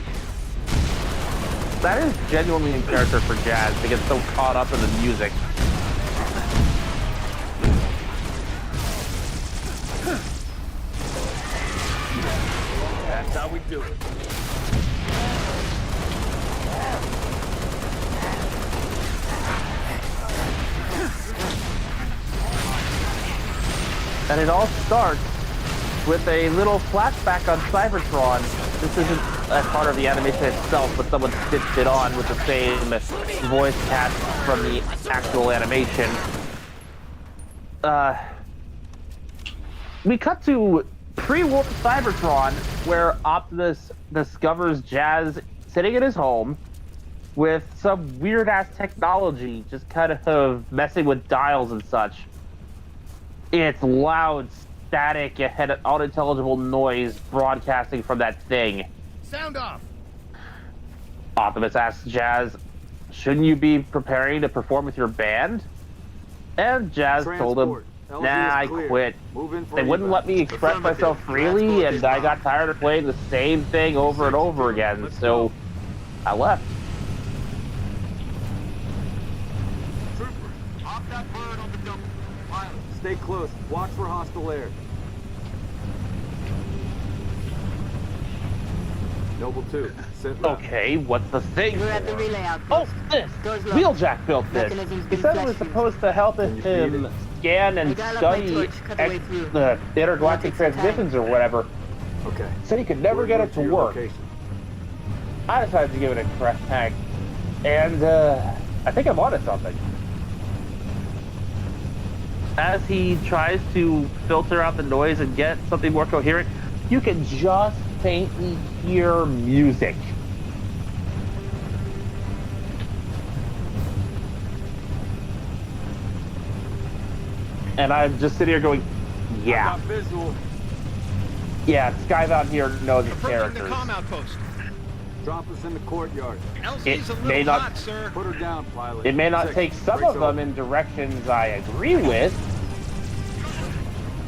C: that is genuinely in character for Jazz to get so caught up in the music.
E: That's how we do it.
C: And it all starts with a little flashback on Cybertron. This isn't a part of the animation itself, but someone stitched it on with the same voice cast from the actual animation. We cut to pre-warp Cybertron, where Optimus discovers Jazz sitting in his home with some weird-ass technology, just kind of messing with dials and such. It's loud, static, and unintelligible noise broadcasting from that thing.
E: Sound off.
C: Optimus asks Jazz, shouldn't you be preparing to perform with your band? And Jazz told him, nah, I quit. They wouldn't let me express myself freely, and I got tired of playing the same thing over and over again, so I left.
E: Trooper, hop that bird on the double. Pilot, stay close. Watch for hostile air. Noble 2, sit left.
C: Okay, what's the thing?
M: We're at the relay outpost.
C: Oh, this! Wheeljack built this. He said it was supposed to help him scan and study the intergalactic transmissions or whatever.
L: Okay.
C: Said he could never get it to work. I decided to give it a crash tank. And, I think I'm onto something. As he tries to filter out the noise and get something more coherent, you can just faintly hear music. And I'm just sitting here going, yeah. Yeah, Skybound here knows its characters.
E: The comm outpost. Drop us in the courtyard.
C: It may not,
E: hot, sir. Put her down, pilot.
C: it may not take some of them in directions I agree with,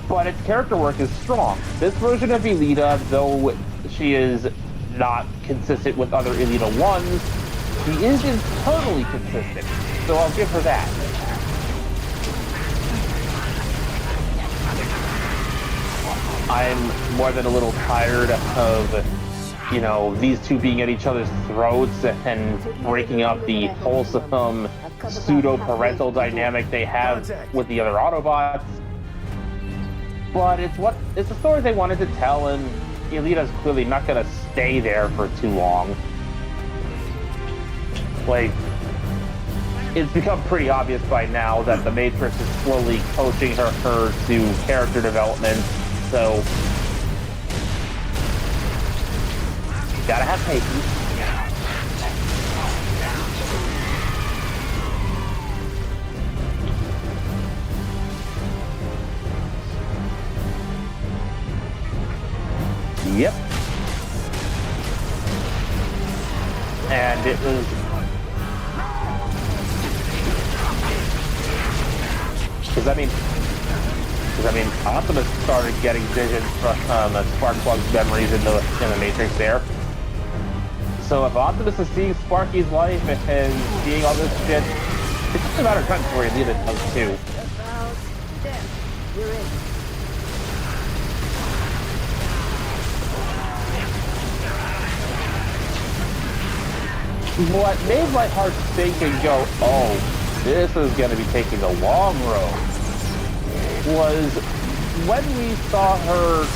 C: but its character work is strong. This version of Elita, though she is not consistent with other Elita 1s, she is internally consistent, so I'll give her that. I'm more than a little tired of, you know, these two being at each other's throats and breaking up the wholesome pseudo-parental dynamic they have with the other Autobots. But it's the story they wanted to tell, and Elita's clearly not going to stay there for too long. Like, it's become pretty obvious by now that the Matrix is slowly coaching her to character development, so you gotta have patience. Yep. And it was... Because I mean, Optimus started getting visions from Sparkplug's memories in the Matrix there. So if Optimus is seeing Sparky's life and seeing all this shit, it's just a matter of time before he leaves it does too.
M: You're in.
C: What made my heart sink and go, oh, this is going to be taking the long road, was when we saw her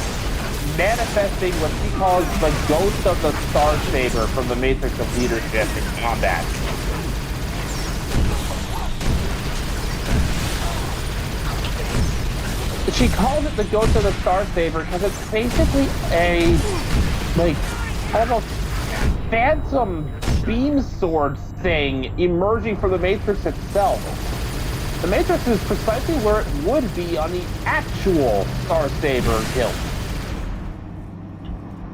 C: manifesting what she calls the ghost of the Star Saber from the Matrix of Leadership in combat. She calls it the ghost of the Star Saber because it's basically a, like, I don't know, phantom beam sword thing emerging from the Matrix itself. The Matrix is precisely where it would be on the actual Star Saber hilt.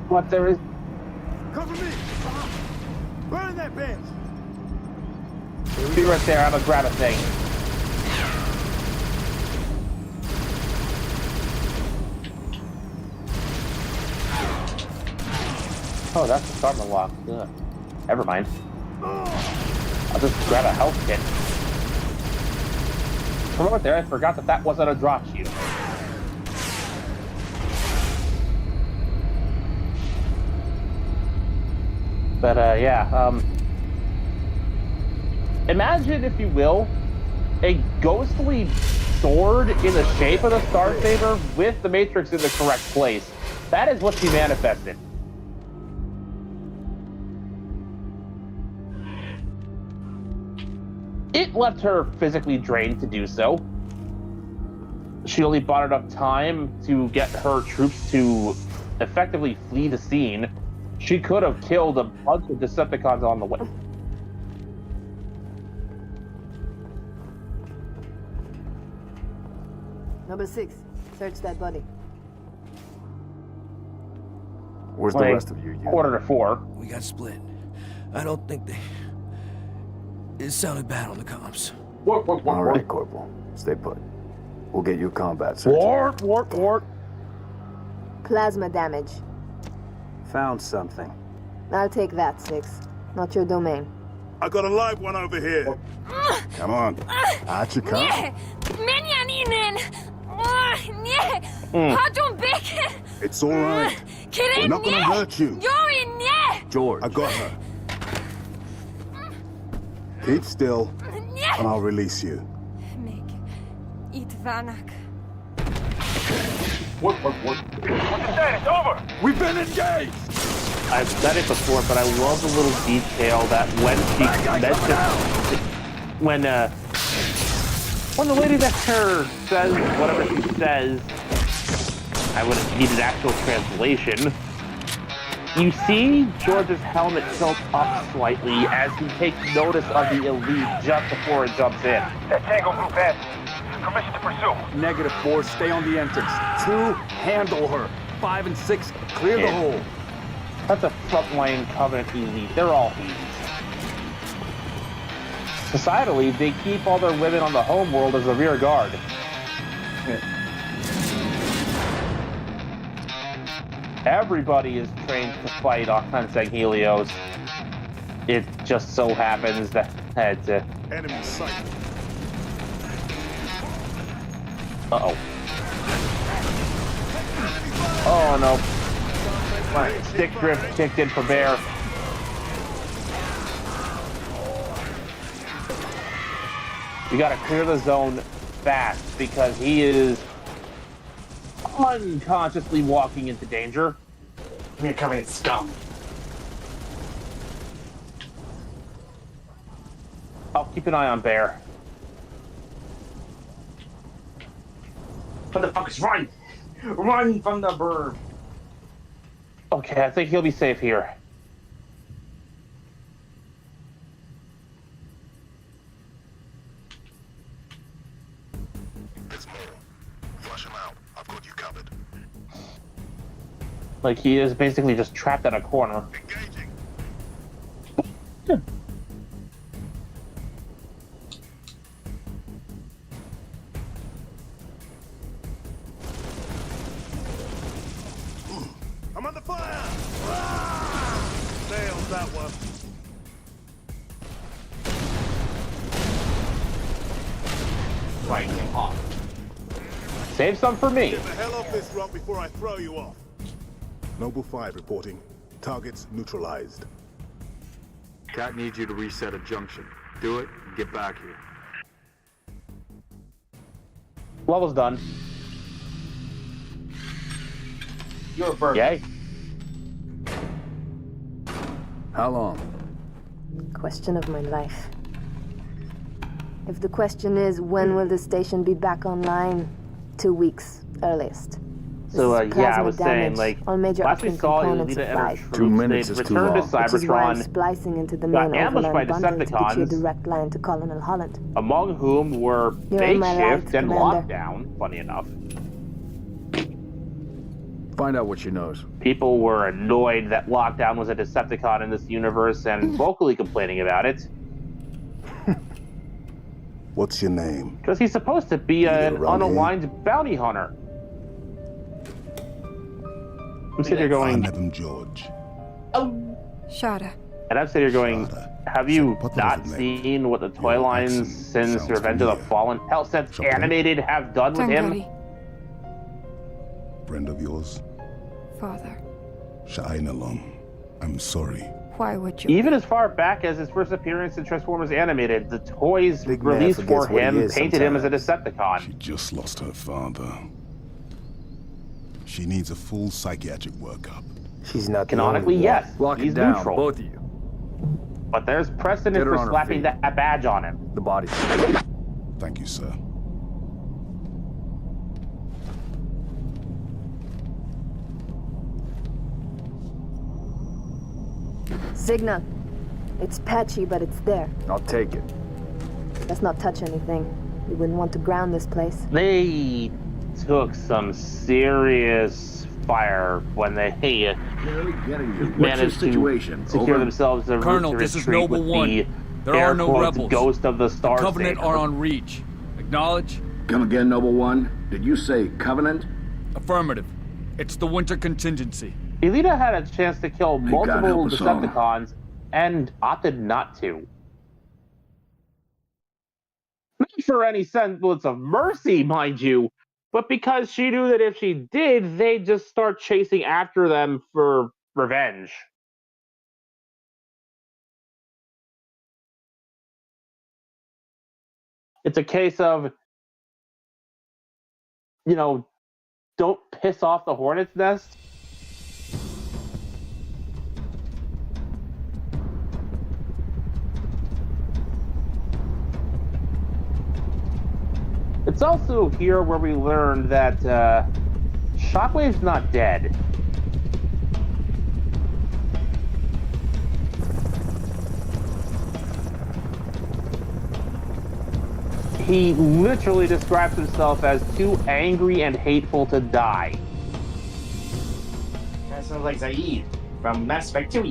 C: But there is...
E: Cover me! Burn that bitch!
C: Be right there, I'm gonna grab a thing. Oh, that's the starting lock. Ugh. Never mind. I'll just grab a health kit. For a moment there, I forgot that wasn't a drop shield. But, yeah, imagine, if you will, a ghostly sword in the shape of the Star Saber with the Matrix in the correct place. That is what she manifested. It left her physically drained to do so. She only bought enough time to get her troops to effectively flee the scene. She could have killed a bunch of Decepticons on the way.
H: Number 6, search that body.
L: Where's the rest of your unit?
C: 3:45.
K: We got split.
J: I don't think they... It sounded bad on the comms.
L: All right, Corporal. Stay put. We'll get you a combat search.
C: Wart.
H: Plasma damage.
L: Found something.
H: I'll take that, 6. Not your domain.
I: I got a live one over here. Come on. Out you come. It's all right. We're not gonna hurt you.
L: George.
I: I got her. Keep still, and I'll release you.
E: What the status? Over!
L: We've been engaged!
C: I've said it before, but I love the little detail that when the lady that's her says whatever she says, I would have needed actual translation. You see George's helmet tilt up slightly as he takes notice of the elite just before it jumps in.
E: That Tango group has permission to pursue.
L: -4, stay on the entrance. 2, handle her. 5 and 6, clear the hole.
C: That's a frontline Covenant elite. They're all elite. Societally, they keep all their women on the home world as a rear guard. Everybody is trained to fight offensive Helios. It just so happens that
I: Enemy sight.
C: Uh-oh. Oh, no. Stick drift kicked in for Bear. We gotta clear the zone fast because he is unconsciously walking into danger.
D: You're coming, scum.
C: I'll keep an eye on Bear.
D: Motherfuckers, run! Run from the burb!
C: Okay, I think he'll be safe here.
I: It's more. Flush him out. I've got you covered.
C: Like, he is basically just trapped in a corner.
I: Engaging. I'm under fire! Nailed that one.
C: Right, off. Save some for me.
I: Get the hell off this rock before I throw you off. Noble 5 reporting. Targets neutralized.
L: Cat needs you to reset a junction. Do it and get back here.
C: Level's done.
D: You're a bird.
C: Yay.
L: How long?
H: Question of my life. If the question is, when will the station be back online? 2 weeks, earliest.
C: So,
H: This is
C: yeah, I
H: plasma
C: was saying,
H: damage.
C: like,
H: All major
C: last we
H: upstream
C: saw
H: components
C: Elita
H: of
C: enter
H: life.
C: troops.
L: 2 minutes
C: They'd
L: is too
C: returned to
L: long.
H: Which is why I'm
C: Cybertron,
H: splicing into the
C: got
H: main
C: ambushed by
H: overland bundle to get you a
C: Decepticons.
H: direct line to Colonel Holland.
C: among whom were
H: You're on my
C: Makeshift
H: right,
C: and
H: Commander.
C: Lockdown, funny enough.
L: Find out what she knows.
C: People were annoyed that Lockdown was a Decepticon in this universe and vocally complaining about it.
I: What's your name?
C: Because he's supposed to be an
I: around here?
C: unaligned bounty hunter. I'm sitting here
I: I'm
C: going,
I: Adam George.
H: Shada.
C: and I'm sitting here going,
I: Shada.
C: have you
I: What
C: not
I: does it mean?
C: seen what the toy
I: Your
C: lines
I: accent
C: since
I: sounds
C: Revenge of the
I: familiar.
C: Fallen, hell, since
I: Something?
C: animated have done with him?
I: Friend of yours?
H: Father.
I: Sha'ain Long. I'm sorry.
H: Why would you?
C: Even as far back as his first appearance in Transformers Animated, the toys
L: Big man
C: released for
L: forgets what he
C: him
L: is
C: painted him as a
I: She
C: Decepticon.
I: just lost her father. She needs a full psychiatric workup.
L: She's not
C: Canonically, yes,
L: Lock
C: he's
L: it down,
C: neutral.
L: both of you.
C: But there's precedent
L: Get her
C: for
L: on her
C: slapping
L: feet.
C: that badge on him.
L: The body.
I: Thank you, sir.
H: Signal. It's patchy, but it's there.
L: I'll take it.
H: Let's not touch anything. We wouldn't want to ground this place.
C: They took some serious fire when they
G: Barely getting you. What's your
C: managed to
G: situation?
C: secure
G: Over.
C: themselves a
J: Colonel,
C: route to
J: this is
C: retreat
J: Noble
C: with
J: One.
C: the
J: There
C: air
J: are no
C: quotes,
J: rebels.
C: ghost of the Star
J: Covenant
C: Saber.
J: are on reach. Acknowledge?
G: Come again, Noble One? Did you say Covenant?
J: Affirmative. It's the winter contingency.
C: Elita had a chance to kill
G: May God
C: multiple
G: help us all.
C: Decepticons and opted not to. Not for any semblance of mercy, mind you, but because she knew that if she did, they'd just start chasing after them for revenge. It's a case of, you know, don't piss off the hornet's nest. It's also here where we learned that Shockwave's not dead. He literally describes himself as too angry and hateful to die.
D: That sounds like Zaid from Mass Effect 2.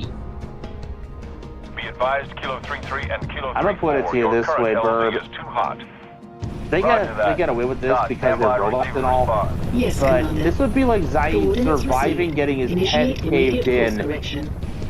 F: Be advised, Kilo 3-3 and Kilo 3-4.
C: I'm gonna put it to you this way, Burb.
F: Is too hot.
C: They get away with this because they're robots and all.
M: Yes,
C: but
M: Commander.
C: this would be like Zaid surviving getting his head caved in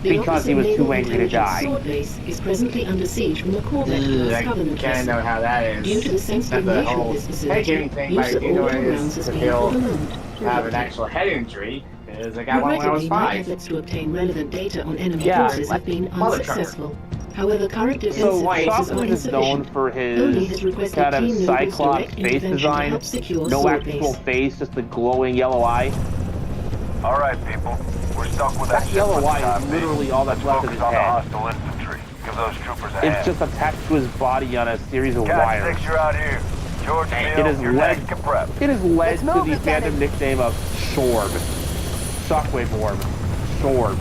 C: because he was too angry to die.
M: Sword base is presently under siege from the Corvette
D: I
M: Covenant
D: kind of know how that is.
M: Due to the sensitive
D: That's the
M: nature
D: whole
M: of this facility,
D: head thing,
M: use
D: like,
M: of
D: you know
M: all
D: what it
M: rounds
D: is
M: has
D: to
M: been
D: feel
M: prolonged.
D: have an actual head injury. Because I got one when I was
M: Regrettably, my
D: 5.
M: efforts to obtain relevant data on enemy
C: Yeah,
M: forces have been
D: mother trucker.
M: unsuccessful. However, current
C: So
M: defensive forces are
C: Shockwave is known
M: insufficient.
C: for
M: Only
C: his
M: has requested
C: kind of
M: Team Noble's
C: Cyclops
M: direct
C: face
M: intervention to
C: design.
M: help secure
C: No
M: Sword
C: actual
M: Base.
C: face, just the glowing yellow eye.
F: All right, people. We're stuck with
C: That yellow
F: ship for the
C: eye
F: time
C: is
F: being.
C: literally all that's
F: Let's
C: left of his
F: focus on the
C: head.
F: hostile infantry. Give those troopers a
C: It's
F: hand.
C: just attached to his body on a series of
F: Cat
C: wires.
F: 6, you're out here. George
C: It
F: Mill,
C: has
F: you're
C: led-
F: next to prep.
C: It has led
H: Let's
C: to
H: move,
C: the
H: Lieutenant.
C: fandom nickname of Shorb. Shockwave Orb. Shorb.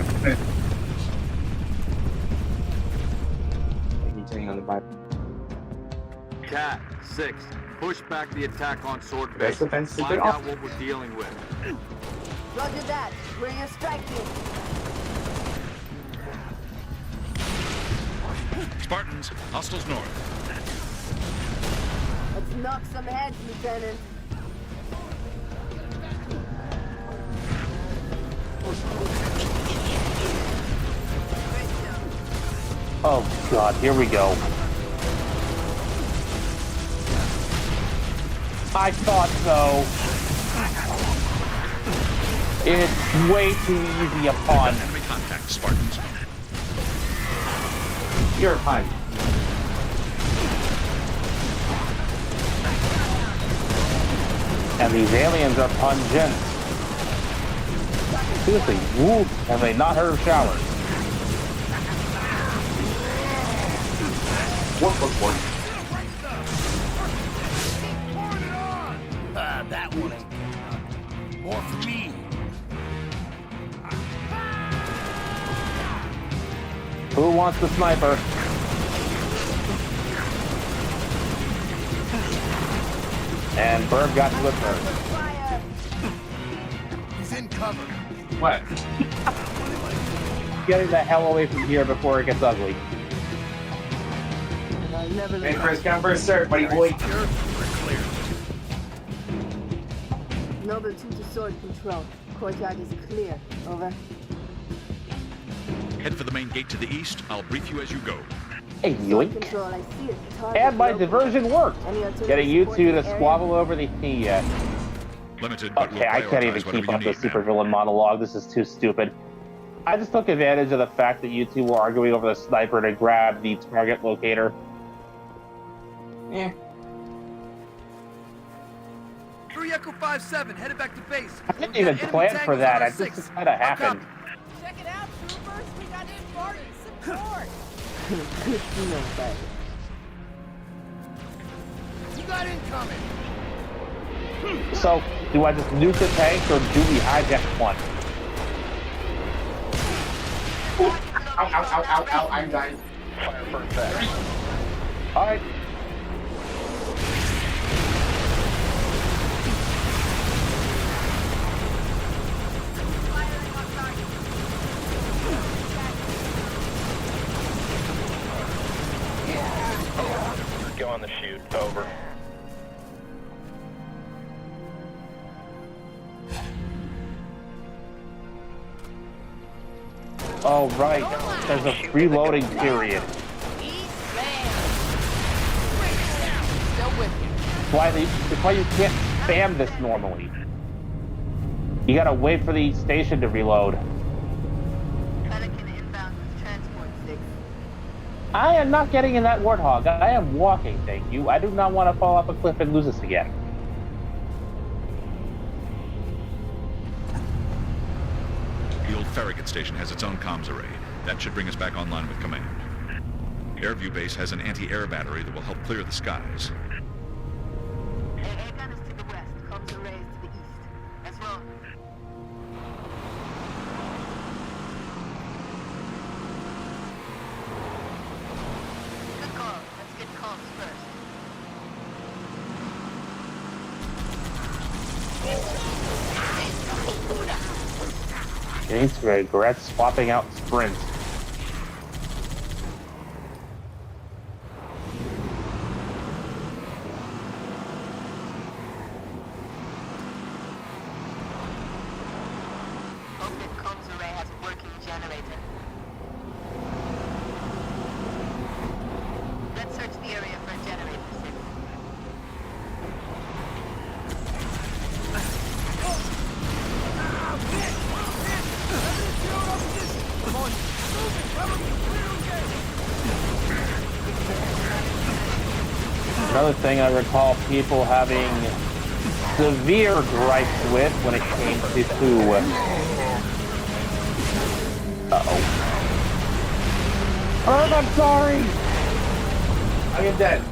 D: Continuing on the Bible.
L: Cat 6, push back the attack on Sword
D: Best
L: Base.
D: defense is
L: Find
D: good.
L: out what we're dealing with.
H: Roger that. Where you're striking.
I: Spartans, hostiles north.
H: Let's knock some heads, Lieutenant.
C: Oh god, here we go. I thought so. It's way too easy a pun.
I: Enemy contact, Spartans.
D: You're a pun.
C: And these aliens are pungent. Seriously, woo, have they not heard of showers?
D: What?
J: That one ain't more for me.
C: Who wants the sniper? And Berg got to it first.
H: Fire!
J: He's in cover.
D: What?
C: Getting the hell away from here before it gets ugly.
H: I'll never
D: Hey,
H: let
D: first come, first serve, buddy boy.
I: We're clear.
H: Noble 2 to sword control. Courtyard is clear. Over.
I: Head for the main gate to the east. I'll brief you as you go.
C: Hey,
H: Sword
C: yoink.
H: control, I see it. Target
C: And my
H: located.
C: diversion worked.
H: Any artillery
C: Getting you
H: support
C: two
H: in
C: to
H: the area?
C: squabble over the key.
I: Limited, but
C: Okay, I can't even
I: prioritize
C: keep
I: whatever
C: up
I: you
C: the
I: need,
C: supervillain monologue. This is too stupid. I just took advantage of the fact that you two were arguing over the sniper to grab the target locator.
D: Yeah.
J: 3 Echo 5-7, headed back to base.
C: I didn't even plan for that. It just kind of happened.
H: Check it out, troopers. We got Spartan support. Good to know, buddy.
J: You got incoming.
C: So, do I just nuke the tank or do we hijack one?
D: Ow, I'm dying.
F: Fire first back.
C: Alright.
N: on the chute. Over.
C: Oh, right. There's a reloading period. It's why you can't spam this normally. You gotta wait for the station to reload.
O: Pelican inbound with transport 6.
C: I am not getting in that Warthog. I am walking, thank you. I do not want to fall off a cliff and lose this again.
P: The old Farragut station has its own comms array. That should bring us back online with command. The Airview base has an anti-air battery that will help clear the skies.
O: Air gun is to the west, comms array is to the east. That's wrong. Good call. Let's get comms first.
C: James regrets swapping out sprints.
O: Hope that comms array has a working generator. Let's search the area for a generator, 6.
C: Another thing I recall people having severe gripes with when it came to Herb, I'm sorry!
D: I am dead.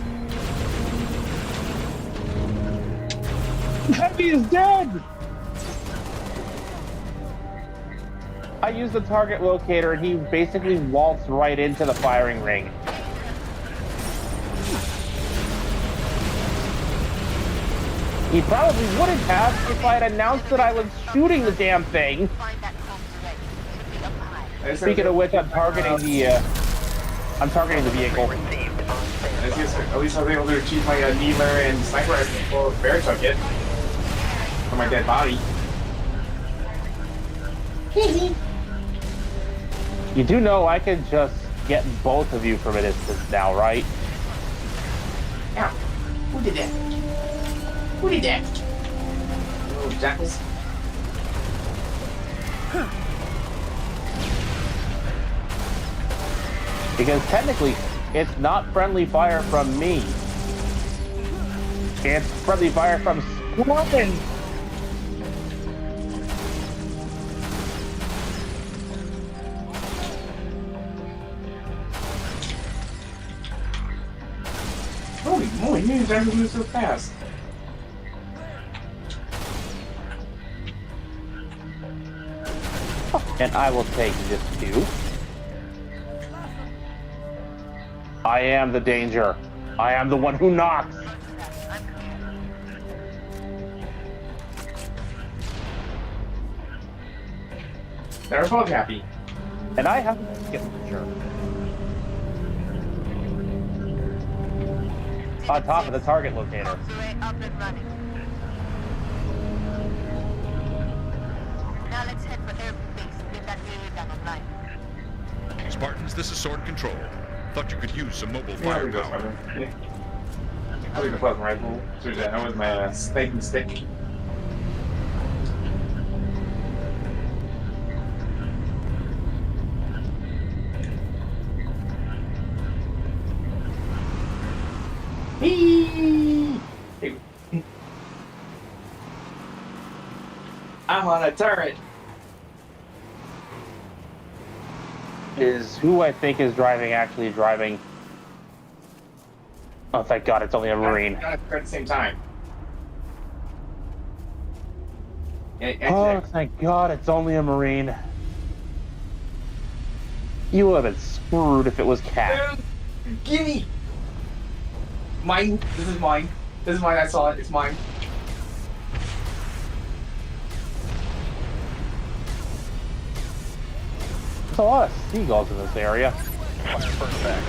C: Heavy is dead! I used the target locator and he basically waltzed right into the firing ring. He probably wouldn't have if I had announced that I was shooting the damn thing. Speaking of which, I'm targeting the vehicle.
D: At least I was able to achieve my Needler and sniper rifle before Bear took it. For my dead body.
C: You do know I can just get both of you from a distance now, right?
D: Yeah. Who did that? Who did that? Oh, jackals.
C: Because technically, it's not friendly fire from me. It's friendly fire from Squadron.
D: Holy moly, you didn't drive me so fast.
C: And I will take this too. I am the danger. I am the one who knocks.
D: They're both happy.
C: And I have to skip the jerk. On top of the target locator.
O: Up and running. Now let's head for Airview base and get that area gun online.
P: Spartans, this is Sword Control. Thought you could use some mobile firepower.
D: I'll leave the fucking rifle. That was my snake and stick. I'm on a turret.
C: Is who I think is driving actually driving? Oh, thank God, it's only a Marine.
D: At the same time.
C: Oh, thank God, it's only a Marine. You would have been screwed if it was Cat.
D: Gimme! Mine. This is mine. This is mine. I saw it. It's mine.
C: There's a lot of seagulls in this area.
N: Fire first back.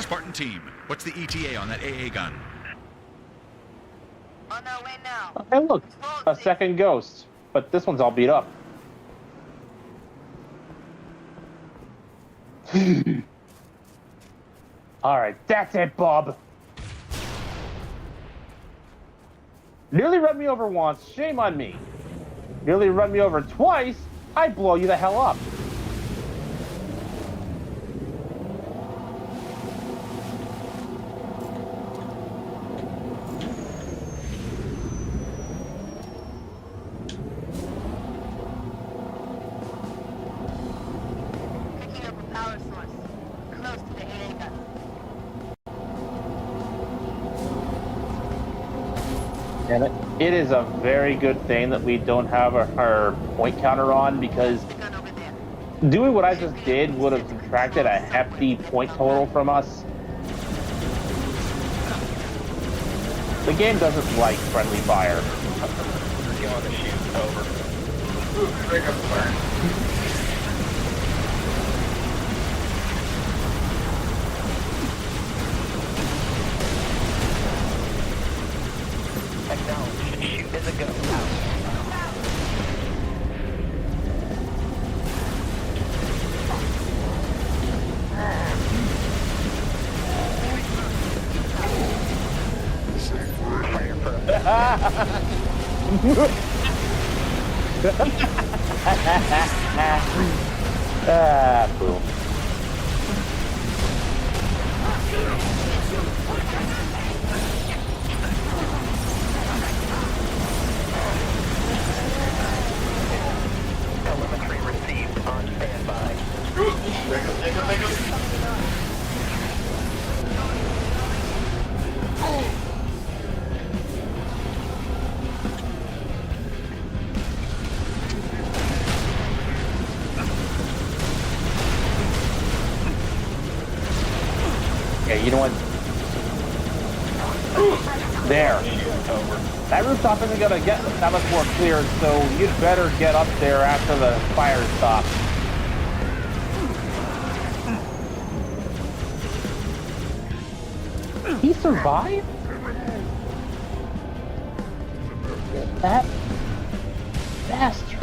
P: Spartan team, what's the ETA on that AA gun?
O: On our way now.
C: Hey, look, a second ghost, but this one's all beat up. All right, that's it, Bob. Nearly run me over once, shame on me. Nearly run me over twice, I'd blow you the hell up.
O: Picking up a power source. Close to the AA gun.
C: And it is a very good thing that we don't have our point counter on, because doing what I just did would have subtracted a hefty point total from us. The game doesn't like friendly fire.
F: You on the shoot, over. Bring up fire. Acknowledge. Shoot is a go. Fire for
C: Boom.
F: telemetry received on standby.
C: Yeah, you know what? There. That rooftop isn't gonna get that much more clear, so you'd better get up there after the fire stops. He survived? That bastard.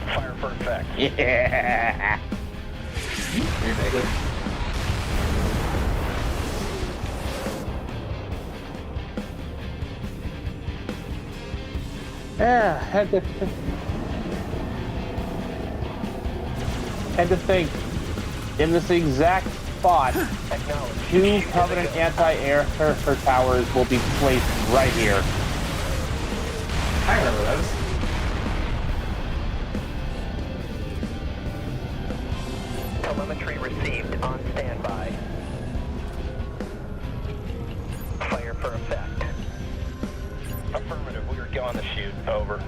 F: Fire for effect.
C: Yeah. Yeah, had to think, in this exact spot, 2 Covenant anti-air towers will be placed right here.
F: I remember those. Telemetry received on standby. Fire for effect. Affirmative, we are going to shoot. Over.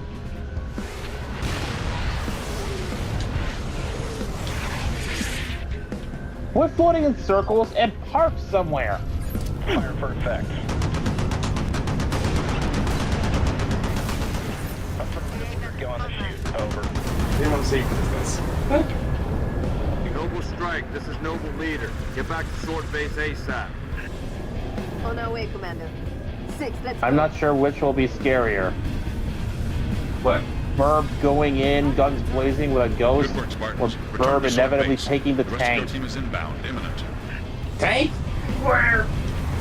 C: We're floating in circles and parked somewhere.
F: Fire for effect. Affirmative, we are going to shoot. Over.
E: They want to see this. Noble Strike, this is Noble Leader. Get back to Sword Base ASAP.
H: On our way, Commander. 6, let's
C: I'm not sure which will be scarier.
B: What?
C: Burb going in, guns blazing with a ghost,
P: Good work, Spartans.
C: or
P: Return
C: Burb
P: to Sword
C: inevitably
P: Base.
C: taking the
P: The rest of
C: tank.
P: your team is inbound, imminent.
D: Tank? Where?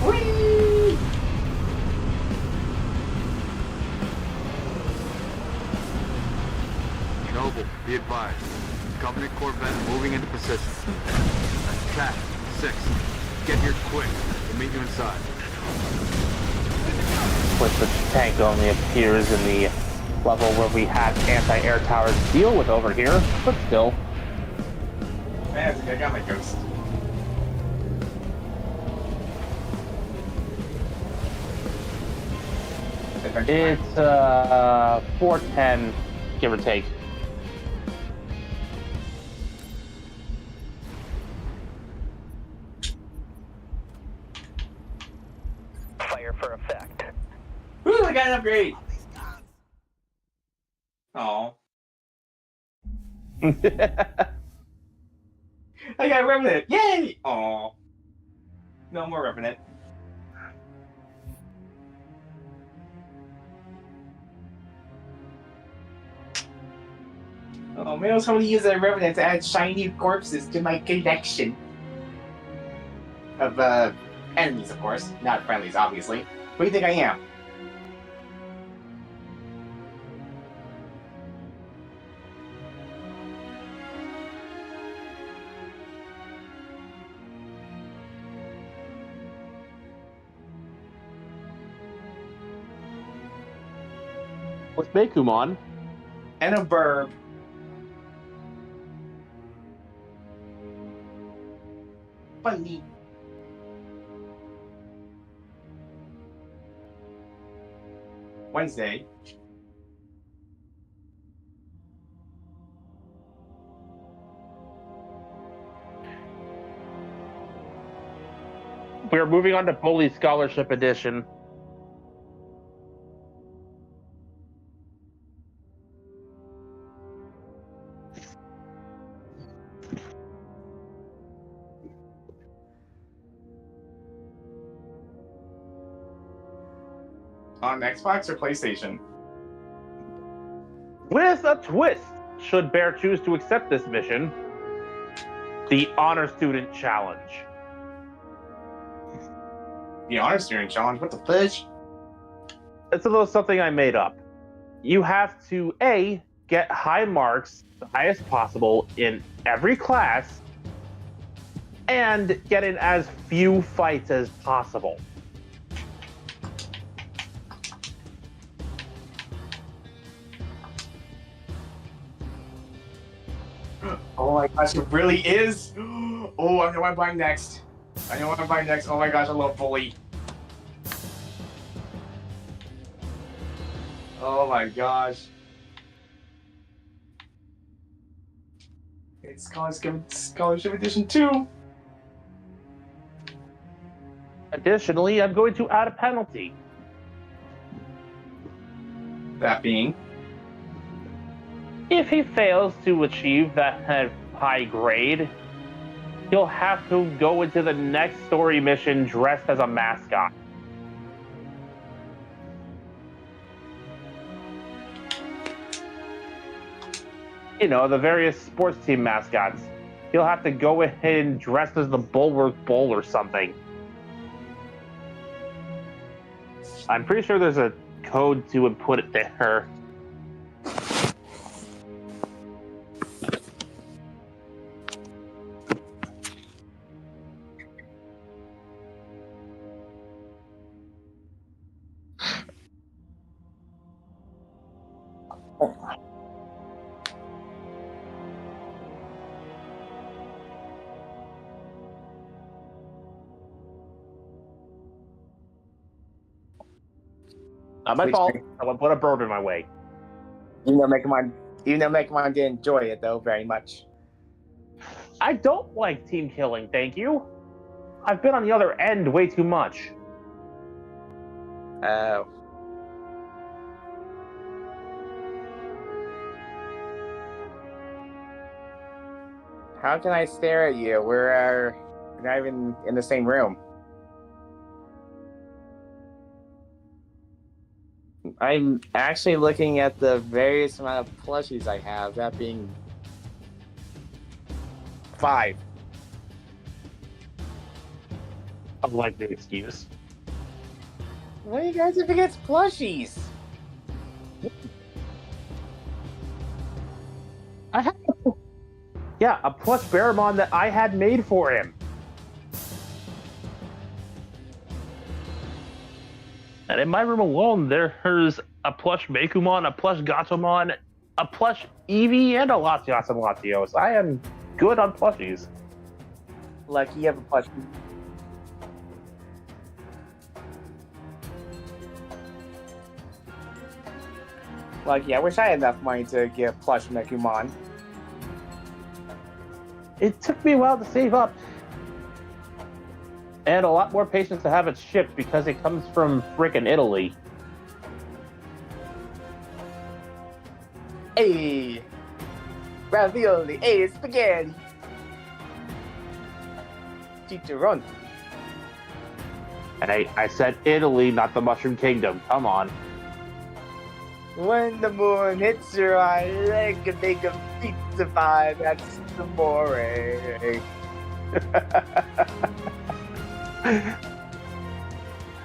D: Whee!
E: Noble, be advised. Covenant Corvette moving into position. Cat, 6. Get here quick. We'll meet you inside.
C: Which the tank only appears in the level where we had anti-air towers to deal with over here, but still.
D: Man, I got my ghost.
C: It's 410, give or take.
D: got an upgrade. Oh. I got a Revenant. Yay! Oh. No more Revenant. Oh, maybe I was hoping to use that Revenant to add shiny corpses to my collection. Of, enemies, of course. Not friendlies, obviously. What do you think I am?
C: What's Bakumon?
D: And a verb. Funny. Wednesday.
C: We're moving on to Bully Scholarship Edition.
D: On Xbox or PlayStation?
C: With a twist, should Bear choose to accept this mission, the Honor Student Challenge.
D: The Honor Student Challenge? What the fudge?
C: It's a little something I made up. You have to, A, get high marks, the highest possible, in every class, and get in as few fights as possible.
D: Oh my gosh, it really is? Oh, I know what I'm buying next. I know what I'm buying next. Oh my gosh, I love Bully. Oh my gosh. It's Scholarship Edition 2.
C: Additionally, I'm going to add a penalty.
D: That being?
C: If he fails to achieve that high grade, he'll have to go into the next story mission dressed as a mascot. You know, the various sports team mascots. He'll have to go in dressed as the Bulwark Bull or something. I'm pretty sure there's a code to input it there. Not my fault. Someone put a bird in my way.
D: Even though Megamon did enjoy it though very much.
C: I don't like team killing, thank you. I've been on the other end way too much.
D: Oh. How can I stare at you? We're not even in the same room. I'm actually looking at the various amount of plushies I have, that being 5.
C: I like the excuse.
D: What do you guys if it gets plushies?
C: I have a plush Baramon that I had made for him. And in my room alone, there's a plush Bakumon, a plush Gatomon, a plush Eevee, and a Latios and Latios. I am good on plushies.
D: Lucky you have a plushie. Lucky, I wish I had enough money to get plush Mekumon.
C: It took me a while to save up. And a lot more patience to have it shipped because it comes from frickin' Italy.
D: Hey, ravioli. Hey, spaghetti. Chicharron.
C: And I said Italy, not the Mushroom Kingdom. Come on.
D: When the moon hits your eye, like a big pizza pie, that's amore.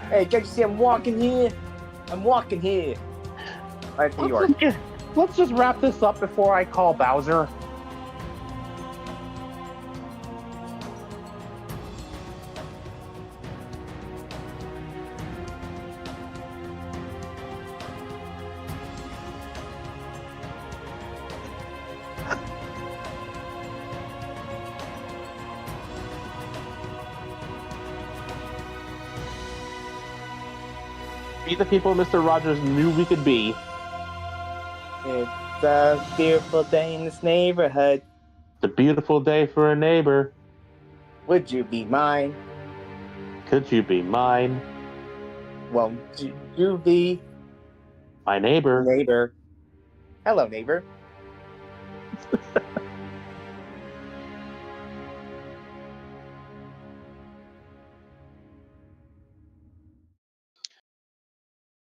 D: Hey, can't you see I'm walking here? I'm walking here. Alright, New York.
C: Let's just wrap this up before I call Bowser. Be the people Mr. Rogers knew we could be.
D: It's a beautiful day in this neighborhood.
C: It's a beautiful day for a neighbor.
D: Would you be mine?
C: Could you be mine?
D: Won't you be
C: my neighbor?
D: Neighbor. Hello, neighbor.